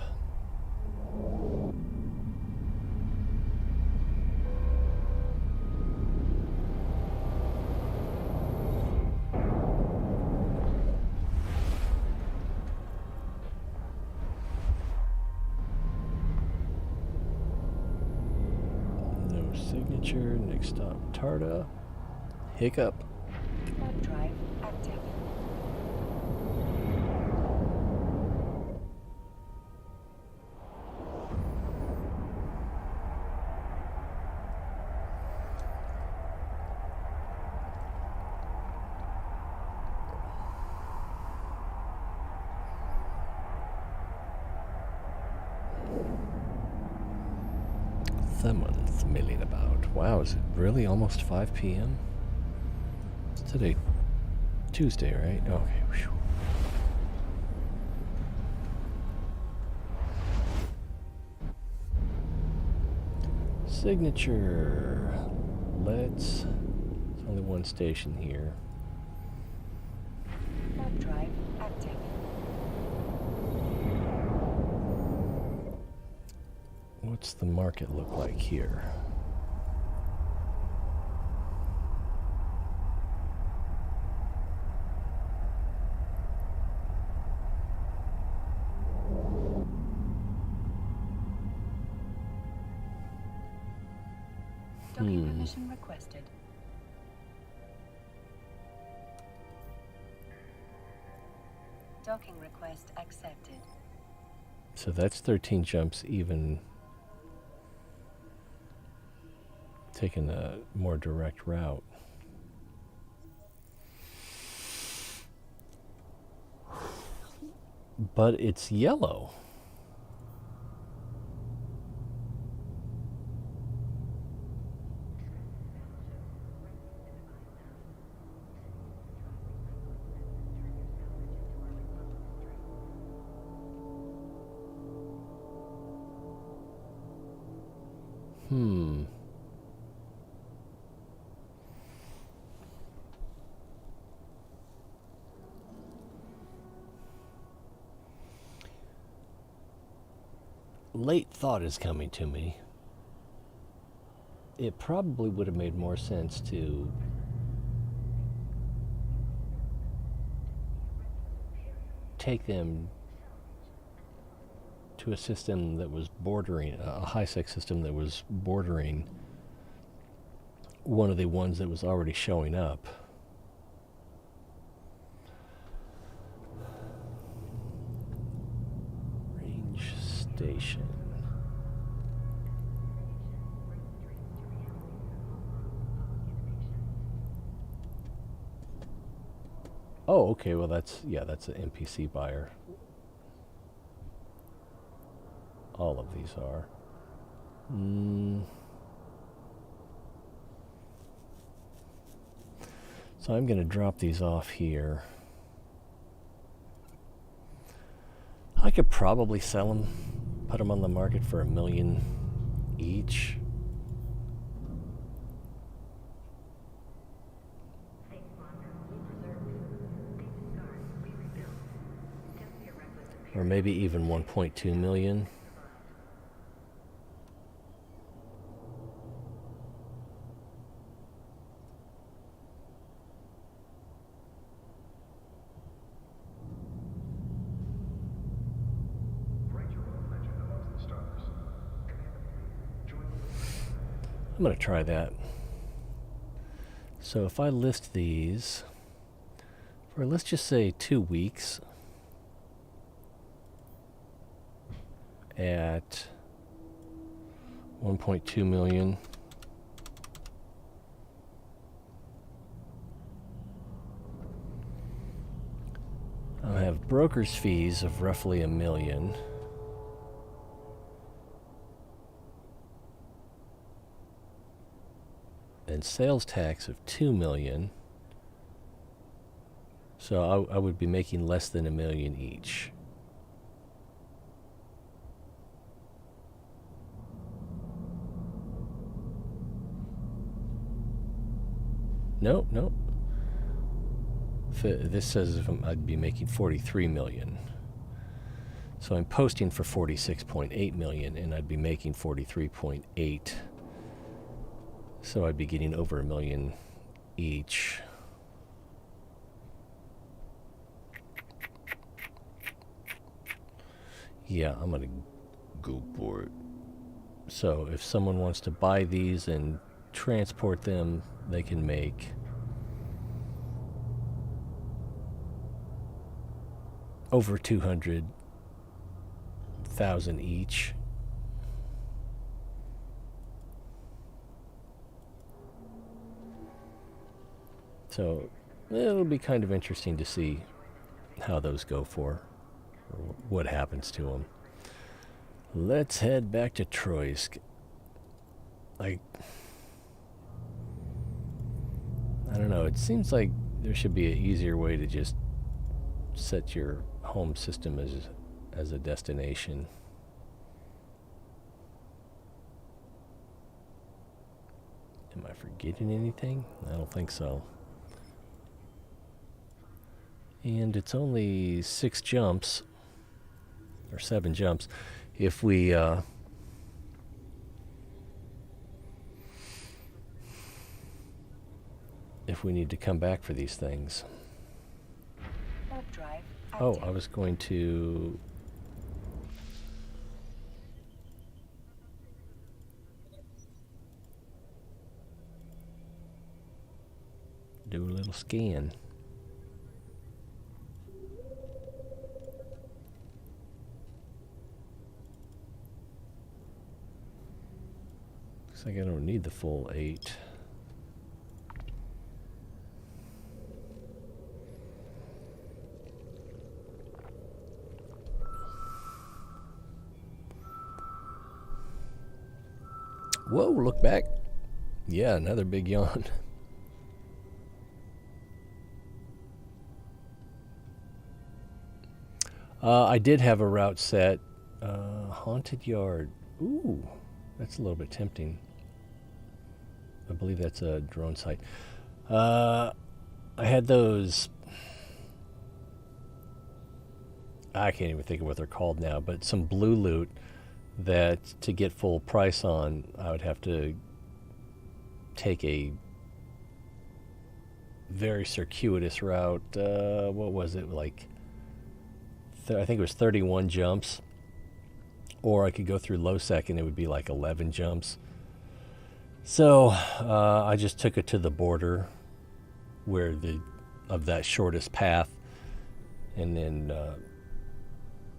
No signature. Next stop, Tarda. Hiccup.
Warp drive active.
Someone's milling about. Wow, is it really almost 5 p.m.? It's today, Tuesday, right? Okay. Whew. Signature. Let's. There's only one station here.
Warp drive active.
What's the market look like here?
Docking permission requested. Docking request accepted.
So that's 13 jumps, even taking a more direct route. But it's yellow. Late thought is coming to me. It probably would have made more sense to take them to a system that was bordering, a high-sec system that was bordering one of the ones that was already showing up. Range station. Oh, okay, well that's an NPC buyer. All of these are. So I'm going to drop these off here. I could probably sell them, put them on the market for $1 million each. Or maybe even 1.2 million. I'm going to try that. So if I list these for, let's just say, 2 weeks at 1.2 million. I'll have broker's fees of roughly $1 million. And sales tax of $2 million. So I would be making less than $1 million each. No. This says I'd be making $43 million. So I'm posting for $46.8 million, and I'd be making $43.8. So I'd be getting over $1 million each. Yeah, I'm gonna go for it. So if someone wants to buy these and transport them, they can make over 200,000 each. So it'll be kind of interesting to see how those go for, or what happens to them. Let's head back to Troysk. I don't know, it seems like there should be an easier way to just set your home system as a destination. Am I forgetting anything? I don't think so. And it's only 6 jumps, or 7 jumps, if we need to come back for these things.
Warp drive
Oh,
active.
I was going to do a little scan. Looks like I don't need the full 8. Whoa, look back. Yeah, another big yawn. I did have a route set. Haunted Yard. Ooh, that's a little bit tempting. I believe that's a drone site. I had those... I can't even think of what they're called now, but some blue loot that to get full price on, I would have to take a very circuitous route. What was it, like I think it was 31 jumps, or I could go through low sec and it would be like 11 jumps. So I just took it to the border of that shortest path, and then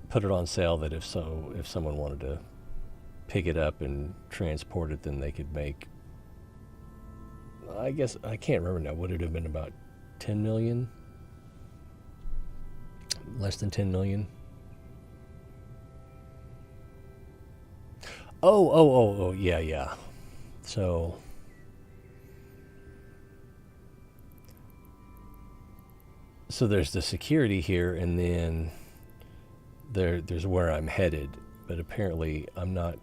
put it on sale that if someone wanted to pick it up and transport it, then they could make, I guess, I can't remember now, would it have been about 10 million? Less than 10 million? Oh, yeah. So there's the security here, and then there's where I'm headed, but apparently I'm not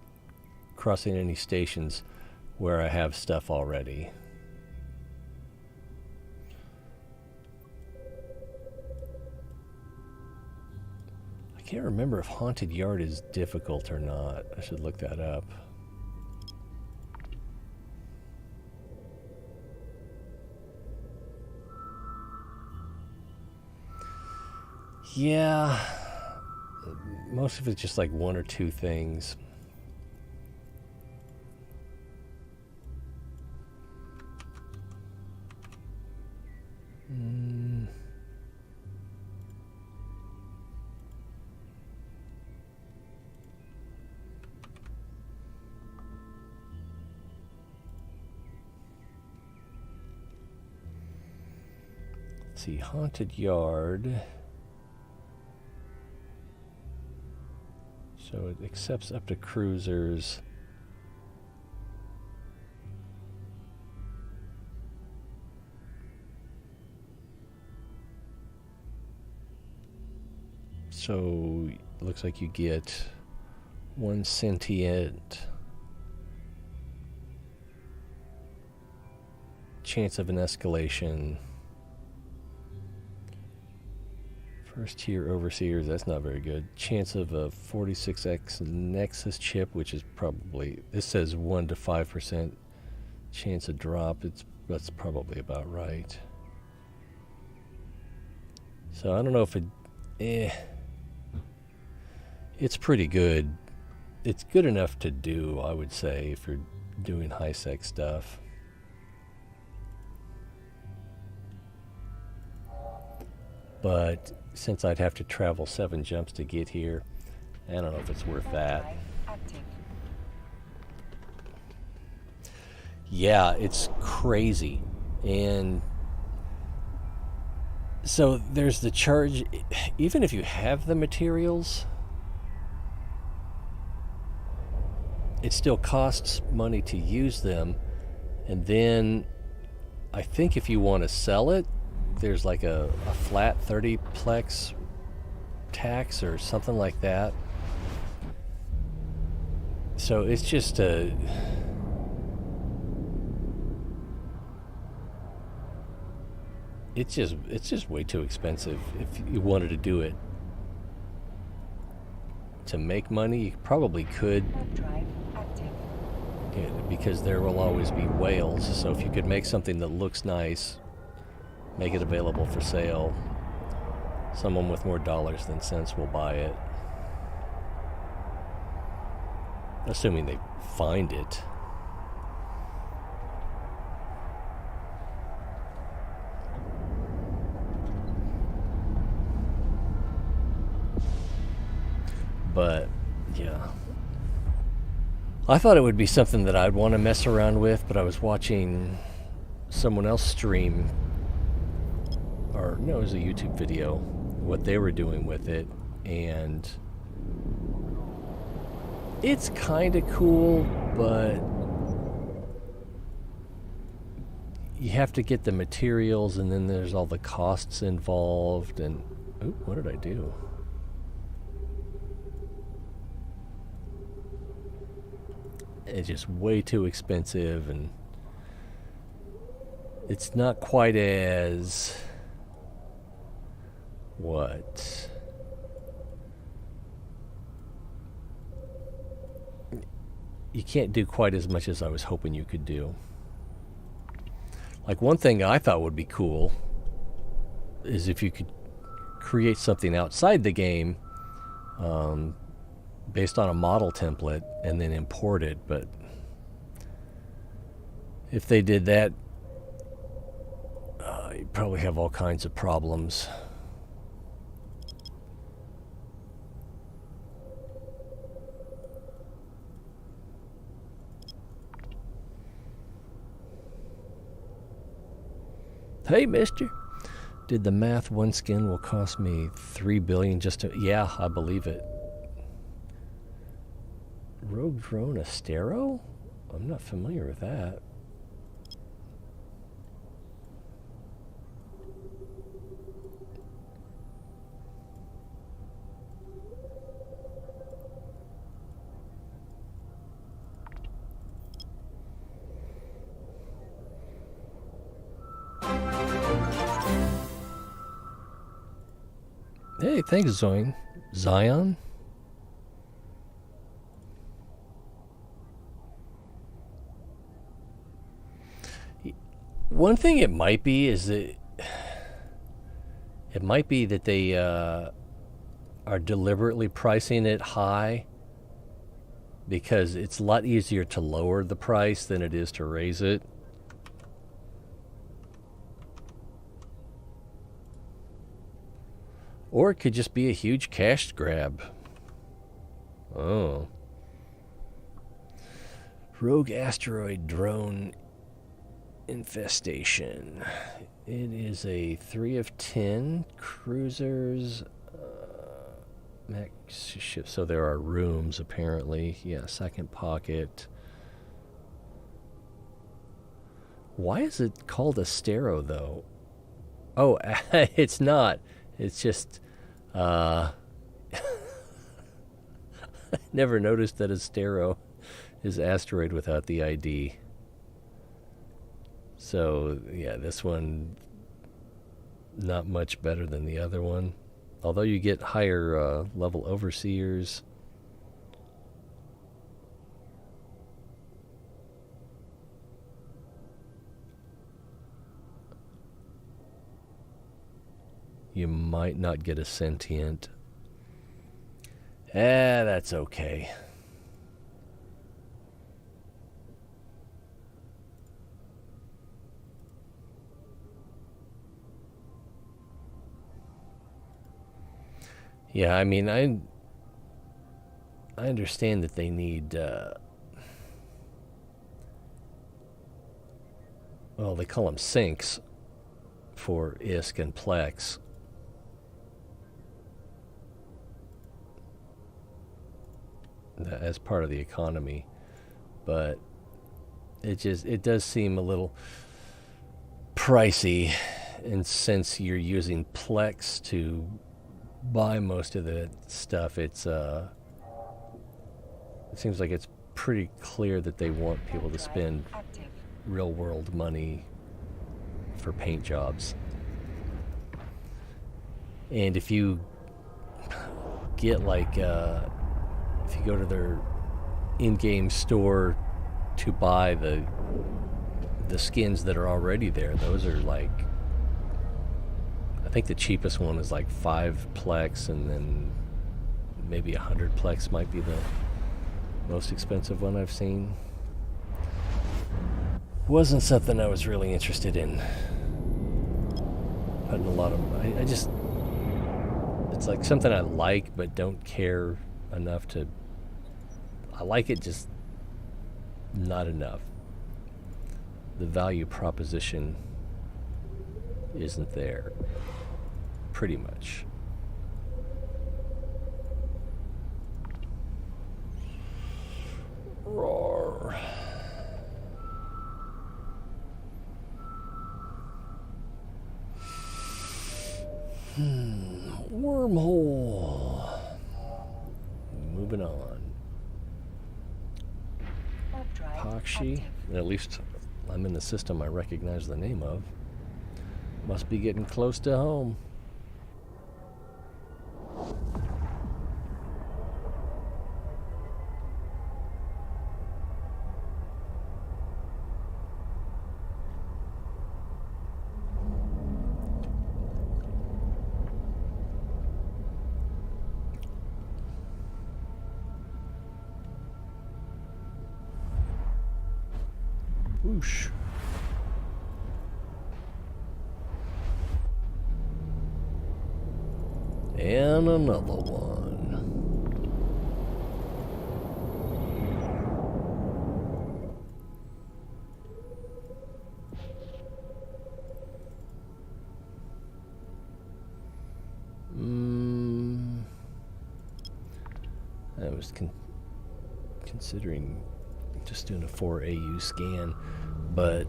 crossing any stations where I have stuff already. I can't remember if Haunted Yard is difficult or not. I should look that up. Yeah, most of it's just like one or two things. Let's see, Haunted Yard. So it accepts up to cruisers. So it looks like you get one sentient chance of an escalation. First tier overseers, that's not very good. Chance of a 46x Nexus chip, which is probably, this says 1 to 5% chance of drop. That's probably about right. So I don't know if it's pretty good. It's good enough to do, I would say, if you're doing high sec stuff. But since I'd have to travel 7 jumps to get here, I don't know if it's worth that. Yeah, it's crazy. And so there's the charge, even if you have the materials, it still costs money to use them. And then I think if you want to sell it, there's like a flat 30-plex tax or something like that. So it's just it's just way too expensive. If you wanted to do it to make money, you probably could, because there will always be whales. So if you could make something that looks nice, make it available for sale, someone with more dollars than cents will buy it. Assuming they find it. But, yeah. I thought it would be something that I'd want to mess around with, but I was watching someone else stream, or no, it was a YouTube video, what they were doing with it, and it's kind of cool, but you have to get the materials, and then there's all the costs involved, and ooh, what did I do? It's just way too expensive, and it's not quite as what you can't do quite as much as I was hoping you could do. Like, one thing I thought would be cool is if you could create something outside the game based on a model template and then import it. But if they did that, you'd probably have all kinds of problems. Hey, mister. Did the math? One skin will cost me $3 billion just to... Yeah, I believe it. Rogue drone Astero? I'm not familiar with that. Hey, thanks, Zoin. Zion? One thing it might be is that it might be that they are deliberately pricing it high because it's a lot easier to lower the price than it is to raise it. Or it could just be a huge cash grab. Oh. Rogue asteroid drone infestation. It is a 3 of 10 cruisers. Max ship. So there are rooms apparently. Yeah, second pocket. Why is it called Astero though? Oh, it's not. It's just never noticed that Astero is asteroid without the ID. So yeah, this one not much better than the other one. Although you get higher level overseers. You might not get a sentient. That's okay. Yeah, I mean, I understand that they need, well, they call them sinks for ISK and Plex. As part of the economy, but it does seem a little pricey, and since you're using Plex to buy most of the stuff, it seems like it's pretty clear that they want people to spend real world money for paint jobs. And if you get like if you go to their in-game store to buy the skins that are already there, those are like, I think the cheapest one is like 5 Plex, and then maybe 100 Plex might be the most expensive one I've seen. Wasn't something I was really interested in putting a lot of, I just, it's like something I like but don't care enough to, I like it, just not enough. The value proposition isn't there, pretty much. Roar. Wormhole. Moving on. Pakshi. At least I'm in the system I recognize the name of. Must be getting close to home. Whoosh. And another one. was considering just doing a 4AU scan, but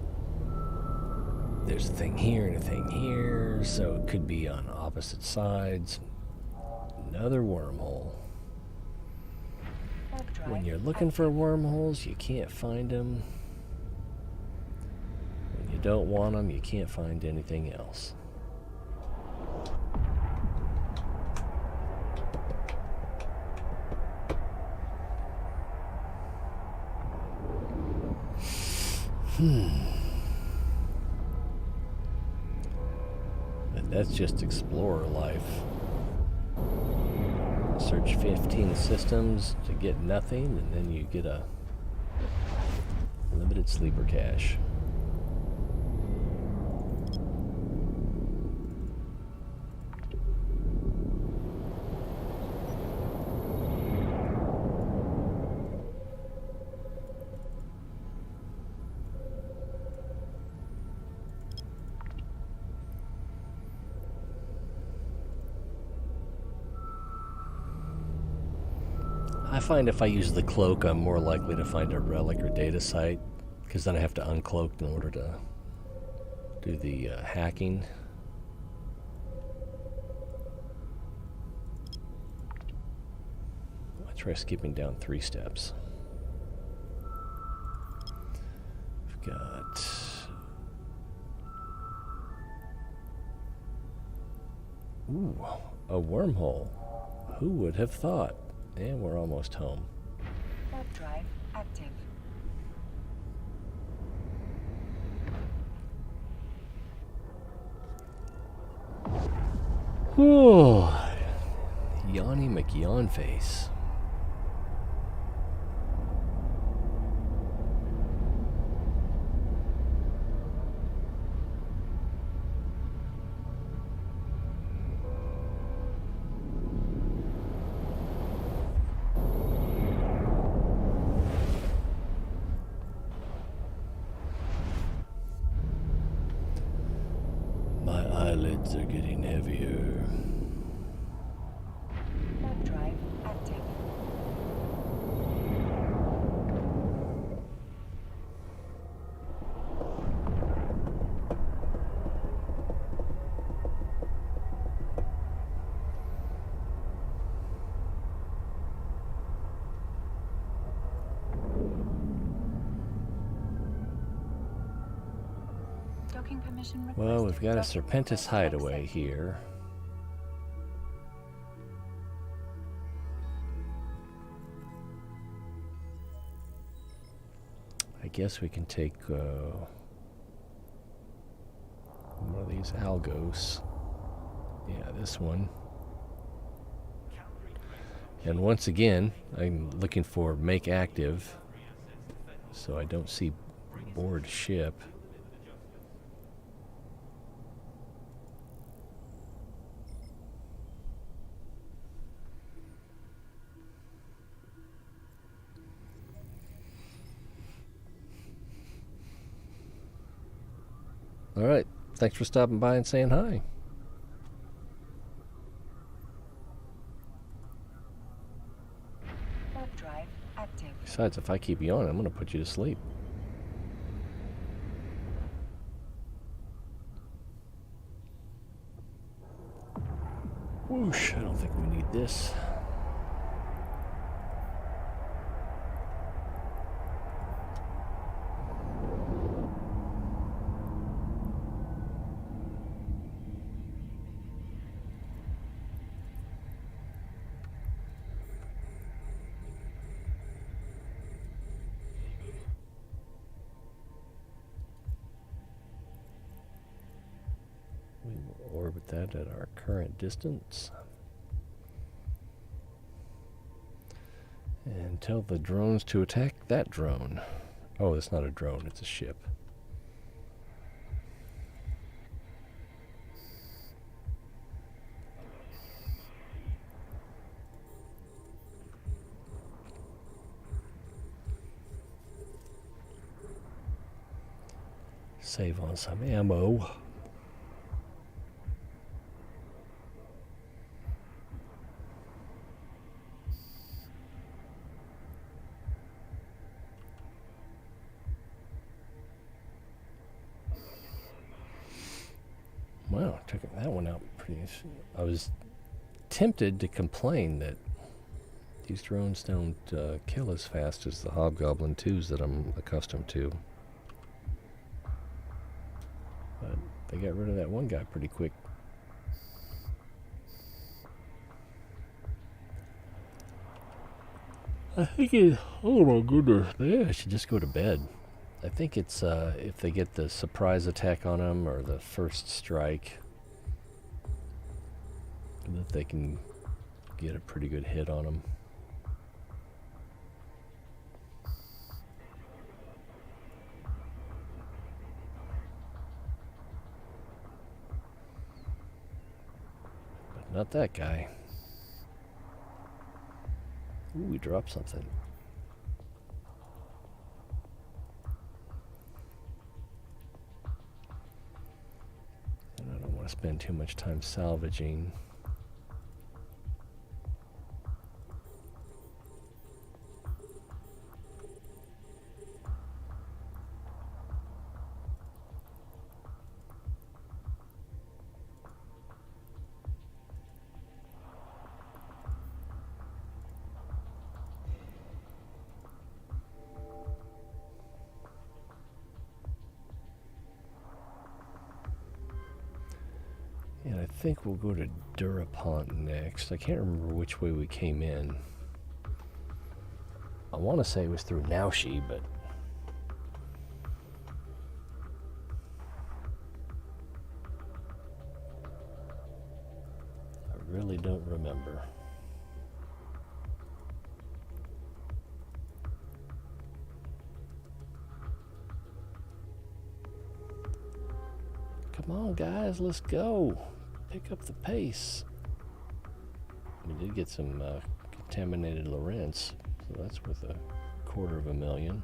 there's a thing here and a thing here, so it could be on opposite sides. Another wormhole.
Warp drive.
When you're looking for wormholes, you can't find them. When you don't want them, you can't find anything else. And that's just Explorer life. Search 15 systems to get nothing, and then you get a limited sleeper cache. I find if I use the cloak, I'm more likely to find a relic or data site, because then I have to uncloak in order to do the hacking. I try skipping down 3 steps. We've got a wormhole. Who would have thought? And we're almost home.
Warp drive active.
Whew. Yanni McYawnface. My eyelids are getting heavier.
Warp drive active. Docking permission requested.
Well, we've got a
Docking
Serpentis
request
hideaway
accepted.
here. I guess we can take one of these algos. Yeah, this one. And once again, I'm looking for make active, so I don't see board ship. All right, thanks for stopping by and saying hi.
Warp drive active.
Besides, if I keep you on, I'm going to put you to sleep. Whoosh, I don't think we need this. We will orbit that at our current distance. And tell the drones to attack that drone. Oh, it's not a drone, it's a ship. Save on some ammo. Wow, took that one out pretty. I was tempted to complain that these drones don't kill as fast as the Hobgoblin 2s that I'm accustomed to. But they got rid of that one guy pretty quick. I think it. Oh my goodness. Yeah, I should just go to bed. I think it's if they get the surprise attack on them or the first strike, that they can get a pretty good hit on them. But not that guy. Ooh, we dropped something. And I don't want to spend too much time salvaging. And I think we'll go to Durapont next. I can't remember which way we came in. I want to say it was through Naoshi, but I really don't remember. Come on, guys, let's go. Pick up the pace. We did get some contaminated Lorentz, so that's worth $250,000.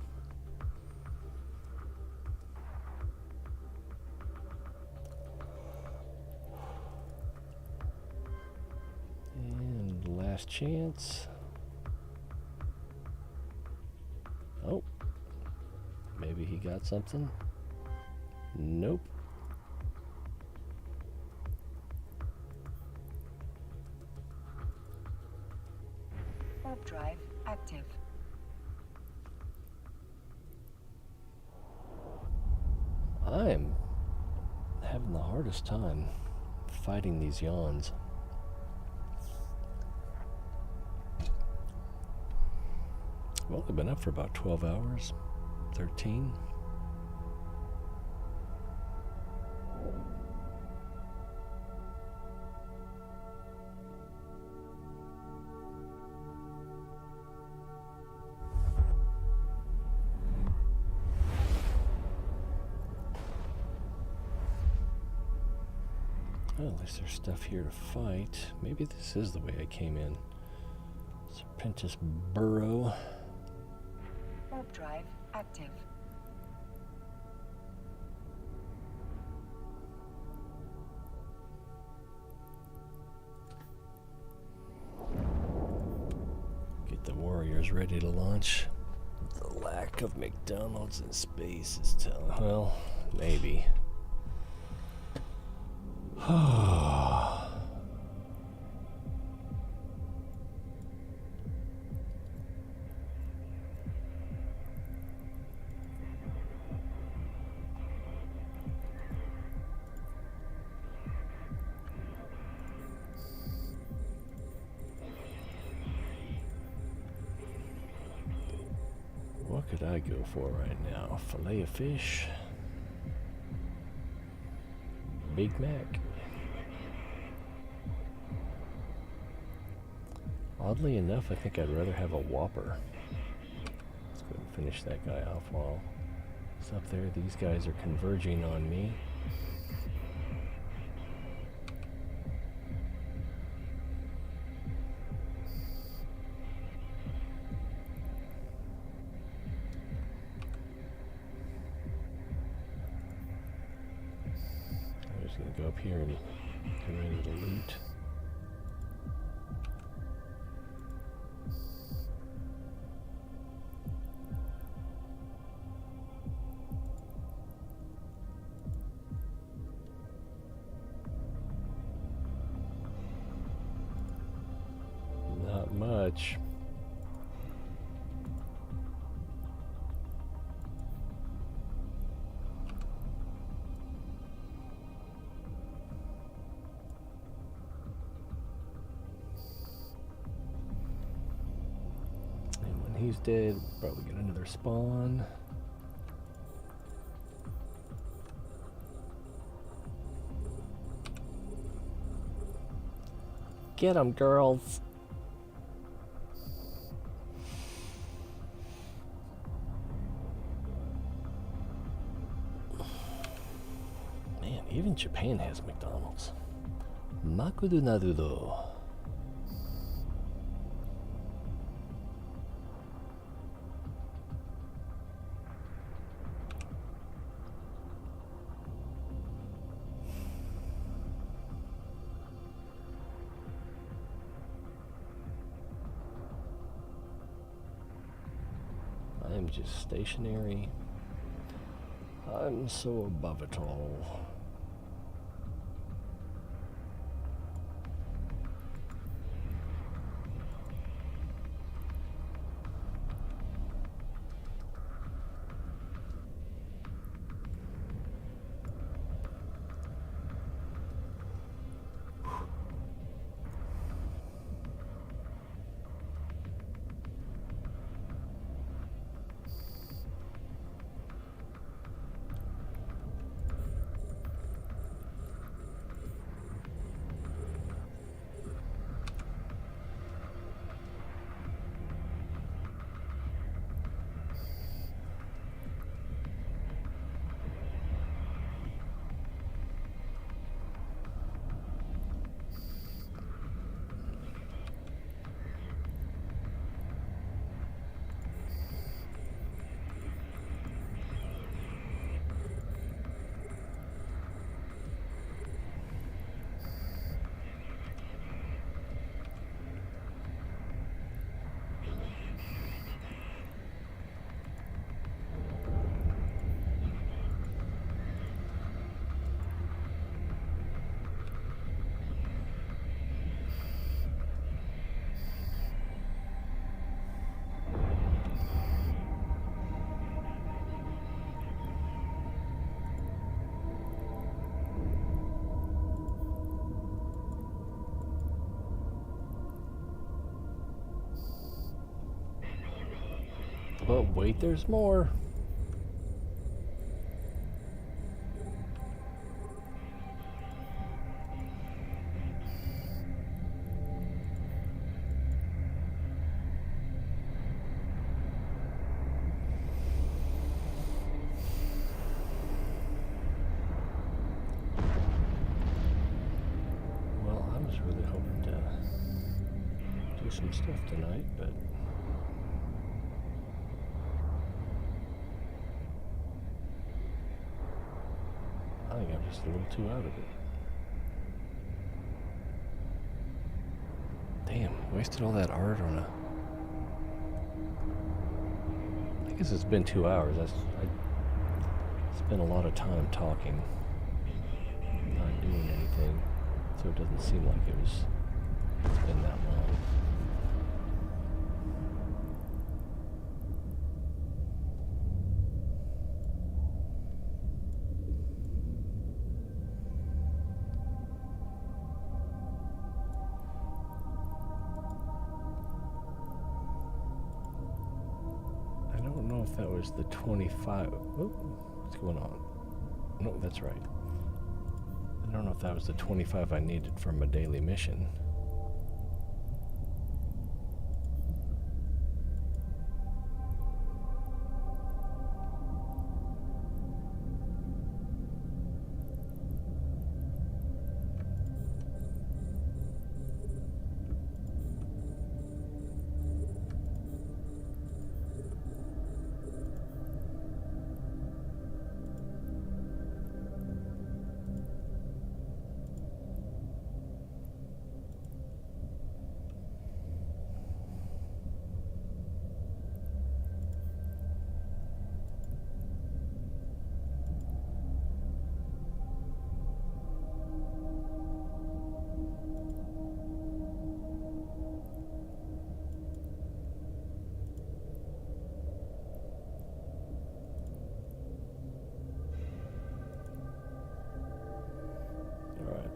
And last chance. Oh, maybe he got something. Nope.
Warp drive active.
I'm having the hardest time fighting these yawns. Well, I've been up for about 12 hours, 13. Well, at least there's stuff here to fight. Maybe this is the way I came in. Serpentis Burrow.
Warp drive active.
Get the warriors ready to launch. The lack of McDonald's in space is telling. Well, maybe. What could I go for right now? Filet of fish? Big Mac? Oddly enough, I think I'd rather have a Whopper. Let's go ahead and finish that guy off while it's up there. These guys are converging on me. I'm just going to go up here and get ready to loot. much. And when he's dead, we'll probably get another spawn. Get 'em, girls. Man, even Japan has McDonald's. Makudu narudo. I am just stationary. I'm so above it all. But wait, there's more. Well, I was really hoping to do some stuff tonight, but I think I'm just a little too out of it. Damn, wasted all that art on a... I guess it's been 2 hours. I spent a lot of time talking, not doing anything, so it doesn't seem like it's been that long. I don't know if that was the 25. Oh, what's going on? No, that's right. I don't know if that was the 25 I needed from a daily mission.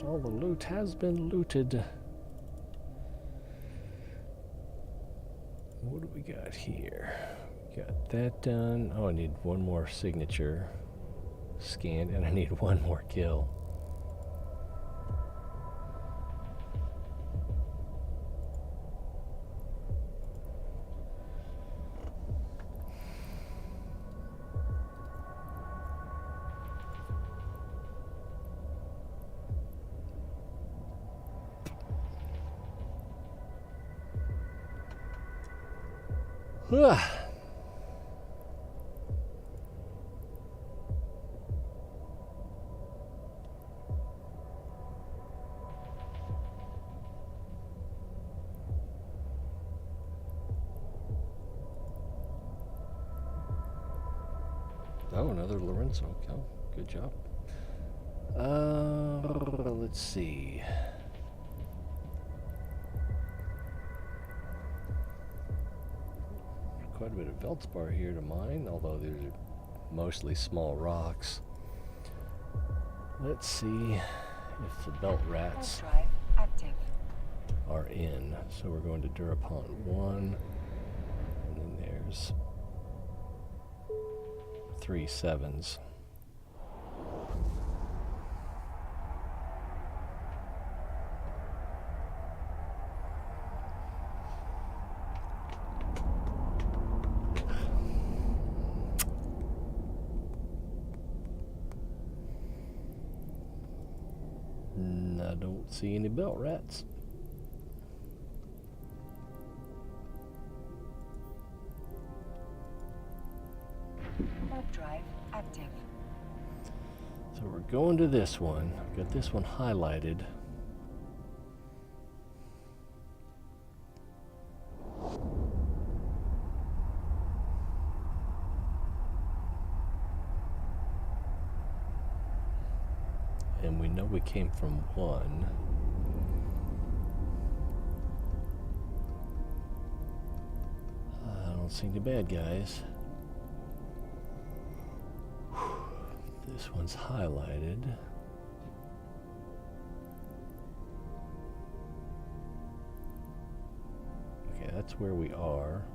All the loot has been looted. What do we got here? Got that done. Oh, I need one more signature scanned, and I need one more kill. Oh, another Lorenzo. Oh, good job. Let's see. Quite a bit of Veldspar here to mine, although these are mostly small rocks. Let's see if the belt rats
Warp drive active.
are in. So we're going to Durapont 1, and then there's 3 7s. I don't see any belt rats.
Warp drive active.
So we're going to this one. I've got this one highlighted. And we know we came from 1. I don't see any bad guys. This one's highlighted. Okay, that's where we are.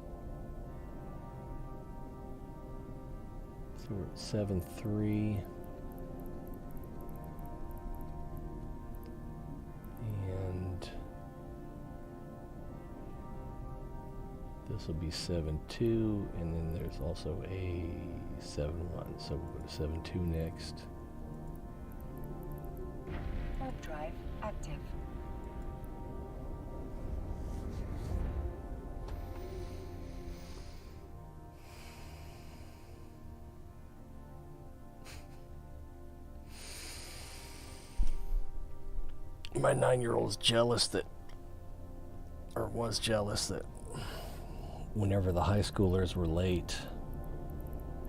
So we're at 7-3. And this will be 7-2, and then there's also a 7-1. So we'll go to 7-2 next.
Warp drive active.
My 9-year-old's jealous that, or was jealous that, whenever the high schoolers were late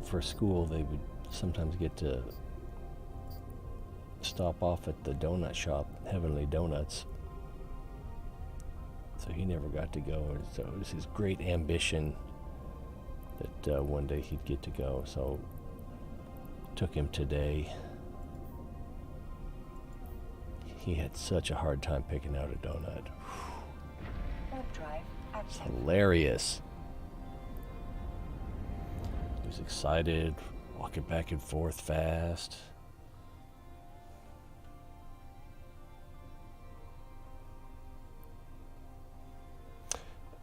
for school, they would sometimes get to stop off at the donut shop, Heavenly Donuts. So he never got to go, and so it was his great ambition that one day he'd get to go. So took him today. He had such a hard time picking out a donut.
Warp drive
It's
active.
hilarious. He was excited, walking back and forth fast.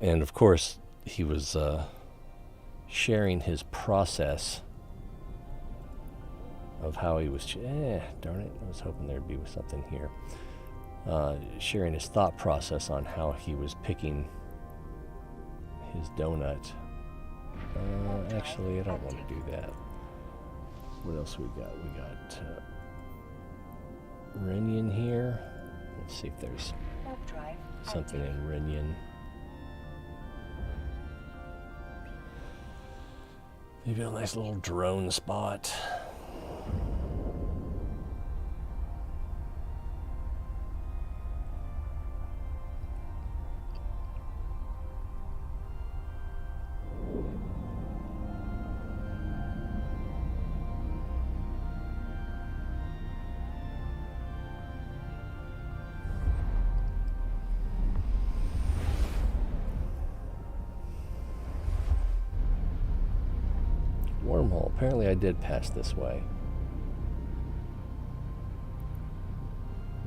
And of course, he was sharing his process of how he was. Darn it! I was hoping there'd be something here. Sharing his thought process on how he was picking his donut. Actually, I don't want to do that. What else we got? We got Renyan here. Let's see if there's
Warp drive
something
active.
in Renyan. Maybe a nice little drone spot. wormhole. Apparently I did pass this way.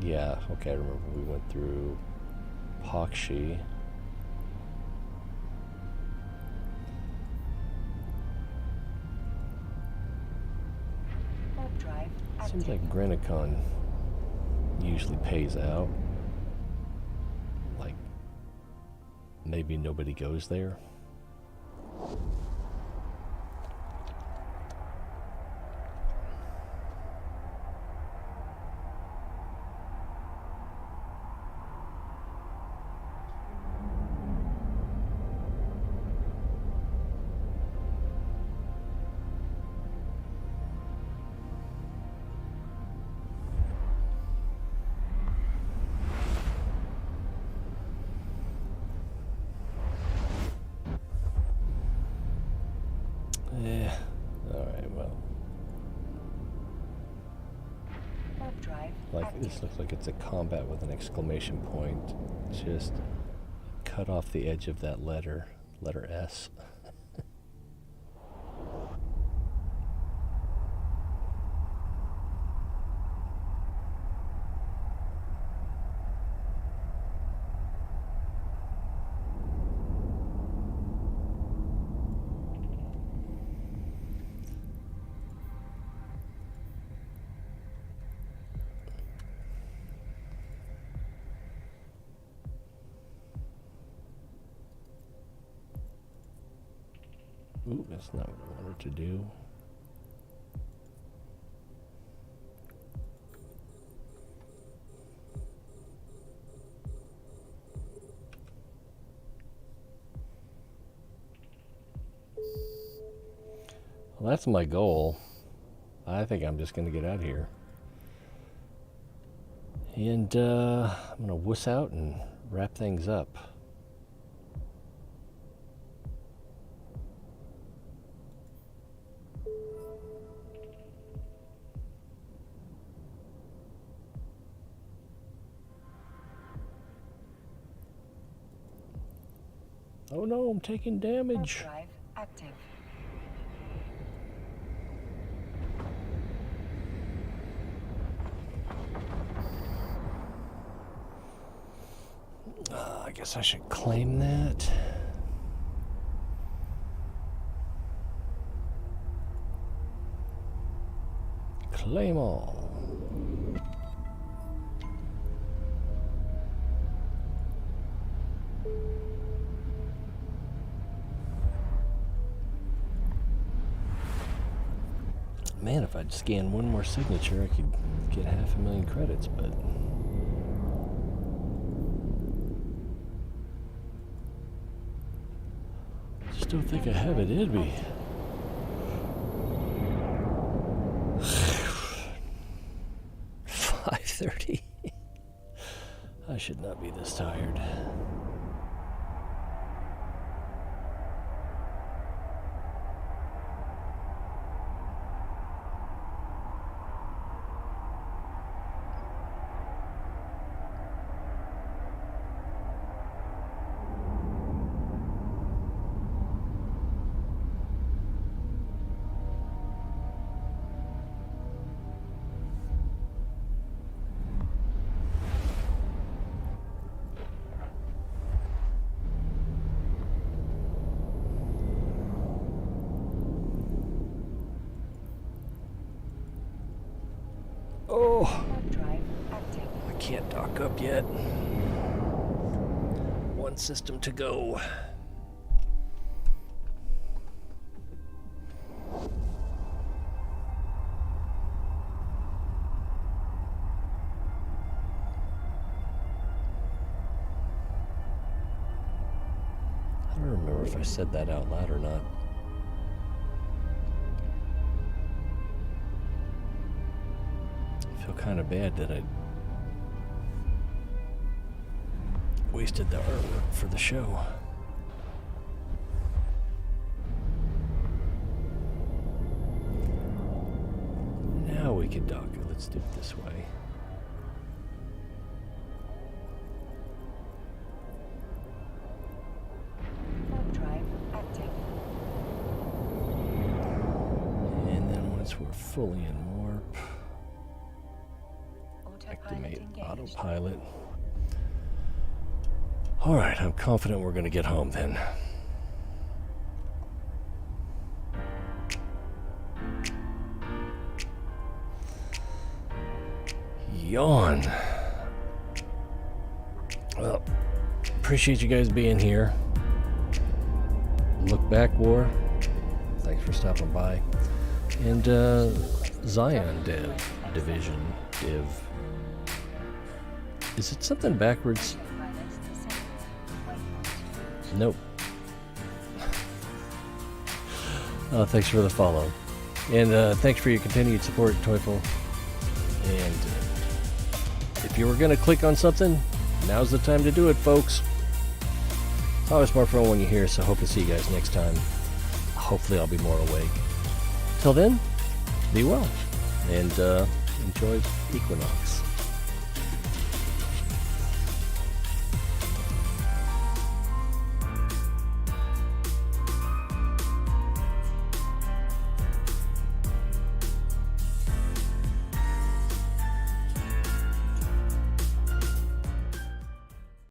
Yeah, okay, I remember we went through Pakshi.
Warp drive
Seems
active.
like Grenicon usually pays out. Like, maybe nobody goes there. Yeah. Alright, well.
Warp drive
Like,
active.
this looks like it's a combat with an exclamation point. Just cut off the edge of that letter S. Ooh, that's not what I wanted to do. Well, that's my goal. I think I'm just going to get out of here. And I'm going to wuss out and wrap things up. Oh no, I'm taking
Warp
damage.
drive active.
I guess I should claim that. Claim all. Man, if I'd scan one more signature, I could get 500,000 credits, but... Just don't think I have it in me. $5:30. I should not be this tired. Oh,
Warp drive active.
I can't dock up yet. One system to go. I don't remember if I said that out loud or not. I feel kind of bad that I wasted the artwork for the show. Now we can dock it. Let's do it this way.
Warp drive active.
fully in warp.
Autopilot
Activate
engaged.
autopilot. Alright, I'm confident we're going to get home then. Yawn. Well, appreciate you guys being here. Look back, War. Thanks for stopping by. And Zion Division. Is it something backwards?
Pilots disabled. Waypoint.
Nope. Thanks for the follow. And thanks for your continued support, Teufel. And if you were going to click on something, now's the time to do it, folks. It's always more fun when you're here, so hope to see you guys next time. Hopefully I'll be more awake. Till then, be well, and enjoy Equinox.